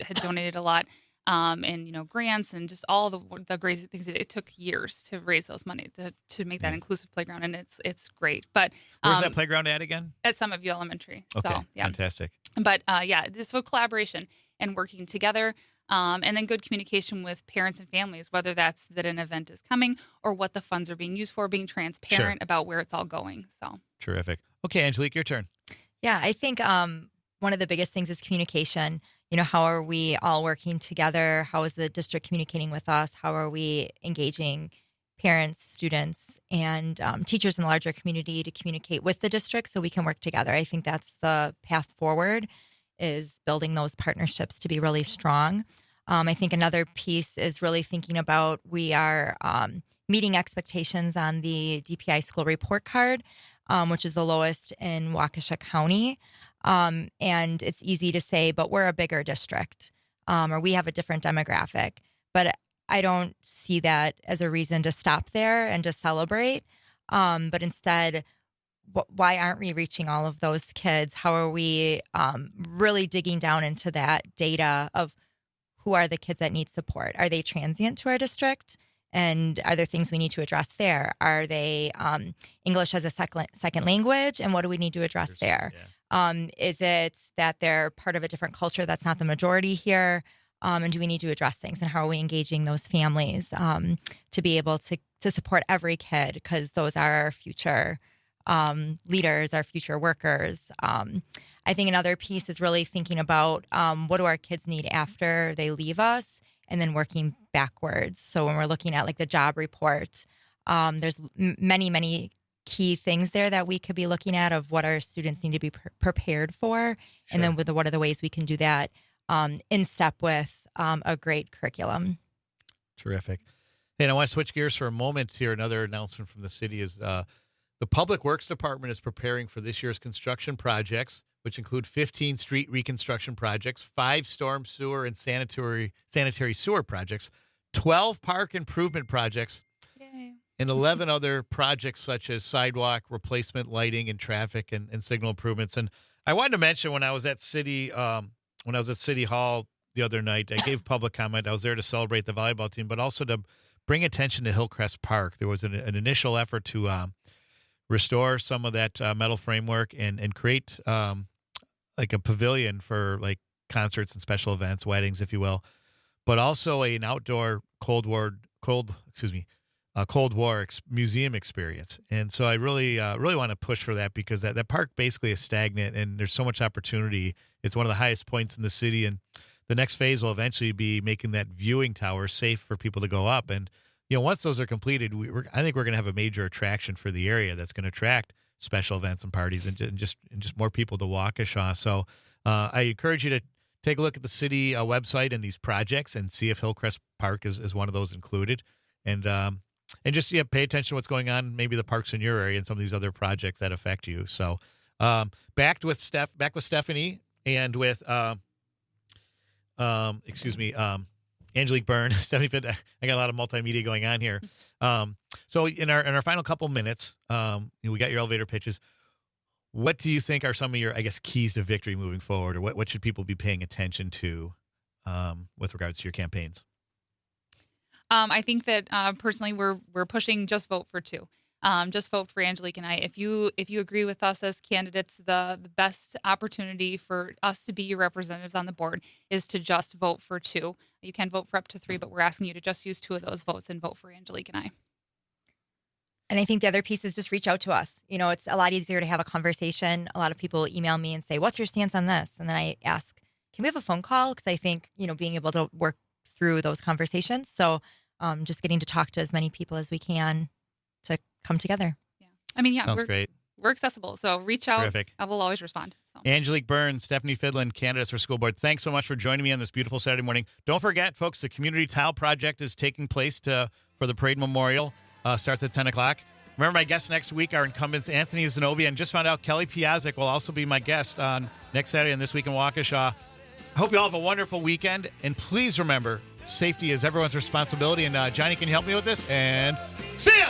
had donated a lot. And grants and just all the great things. It took years to raise those money to make that inclusive playground, and it's great. But where's that playground at again? At Summit View Elementary. Okay, so, yeah. Fantastic. But this whole collaboration and working together, and then good communication with parents and families, whether that's that an event is coming or what the funds are being used for, being transparent about where it's all going. So terrific. Okay, Angelique, your turn. Yeah, I think one of the biggest things is communication. How are we all working together? How is the district communicating with us? How are we engaging parents, students, and teachers in the larger community to communicate with the district so we can work together? I think that's the path forward, is building those partnerships to be really strong. I think another piece is really thinking about we are meeting expectations on the DPI school report card, which is the lowest in Waukesha County. And it's easy to say, but we're a bigger district, or we have a different demographic. But I don't see that as a reason to stop there and to celebrate. But instead, why aren't we reaching all of those kids? How are we really digging down into that data of who are the kids that need support? Are they transient to our district? And are there things we need to address there? Are they English as a second language? And what do we need to address there? Yeah. Is it that they're part of a different culture that's not the majority here? And do we need to address things? And how are we engaging those families to be able to support every kid? Because those are our future leaders, our future workers. I think another piece is really thinking about what do our kids need after they leave us, and then working backwards. So when we're looking at like the job report, there's many, many key things there that we could be looking at of what our students need to be prepared for. Sure. And then what are the ways we can do that in step with a great curriculum. Terrific. And I want to switch gears for a moment here. Another announcement from the city is the Public Works Department is preparing for this year's construction projects, which include 15 street reconstruction projects, 5 storm sewer and sanitary sewer projects, 12 park improvement projects, Yay. and 11 other projects such as sidewalk replacement, lighting, and traffic and signal improvements. And I wanted to mention when I was at City Hall the other night, I gave public comment. I was there to celebrate the volleyball team, but also to bring attention to Hillcrest Park. There was an initial effort to restore some of that metal framework and create like a pavilion for like concerts and special events, weddings, if you will, but also an outdoor Cold War museum experience. And so I really want to push for that, because that park basically is stagnant and there's so much opportunity. It's one of the highest points in the city, and the next phase will eventually be making that viewing tower safe for people to go up. And once those are completed, I think we're going to have a major attraction for the area that's going to attract special events and parties and just more people to Waukesha. So I encourage you to take a look at the city website and these projects and see if Hillcrest Park is one of those included. And just pay attention to what's going on, maybe the parks in your area and some of these other projects that affect you. So back with Stephanie and with Angelique Byrne, Stephanie Fidlin. I got a lot of multimedia going on here. So in our final couple minutes, we got your elevator pitches. What do you think are some of your, I guess, keys to victory moving forward, or what should people be paying attention to with regards to your campaigns? I think that personally, we're pushing just vote for 2. Just vote for Angelique and I. If you agree with us as candidates, the best opportunity for us to be your representatives on the board is to just vote for 2. You can vote for up to 3, but we're asking you to just use 2 of those votes and vote for Angelique and I. And I think the other piece is just reach out to us. It's a lot easier to have a conversation. A lot of people email me and say, "What's your stance on this?" And then I ask, "Can we have a phone call?" Because I think, being able to work through those conversations. So just getting to talk to as many people as we can to come together. Yeah. I mean, Sounds great. We're accessible. So reach out. Terrific. I will always respond. So. Angelique Byrne, Stephanie Fidlin, candidates for school board. Thanks so much for joining me on this beautiful Saturday morning. Don't forget, folks, the Community Tile Project is taking place for the Parade Memorial. Starts at 10 o'clock. Remember, my guests next week are incumbents Anthony Zenobia, and just found out Kelly Piazzik will also be my guest on next Saturday and This Week in Waukesha. I hope you all have a wonderful weekend, and please remember, safety is everyone's responsibility, and Johnny, can you help me with this? And see ya!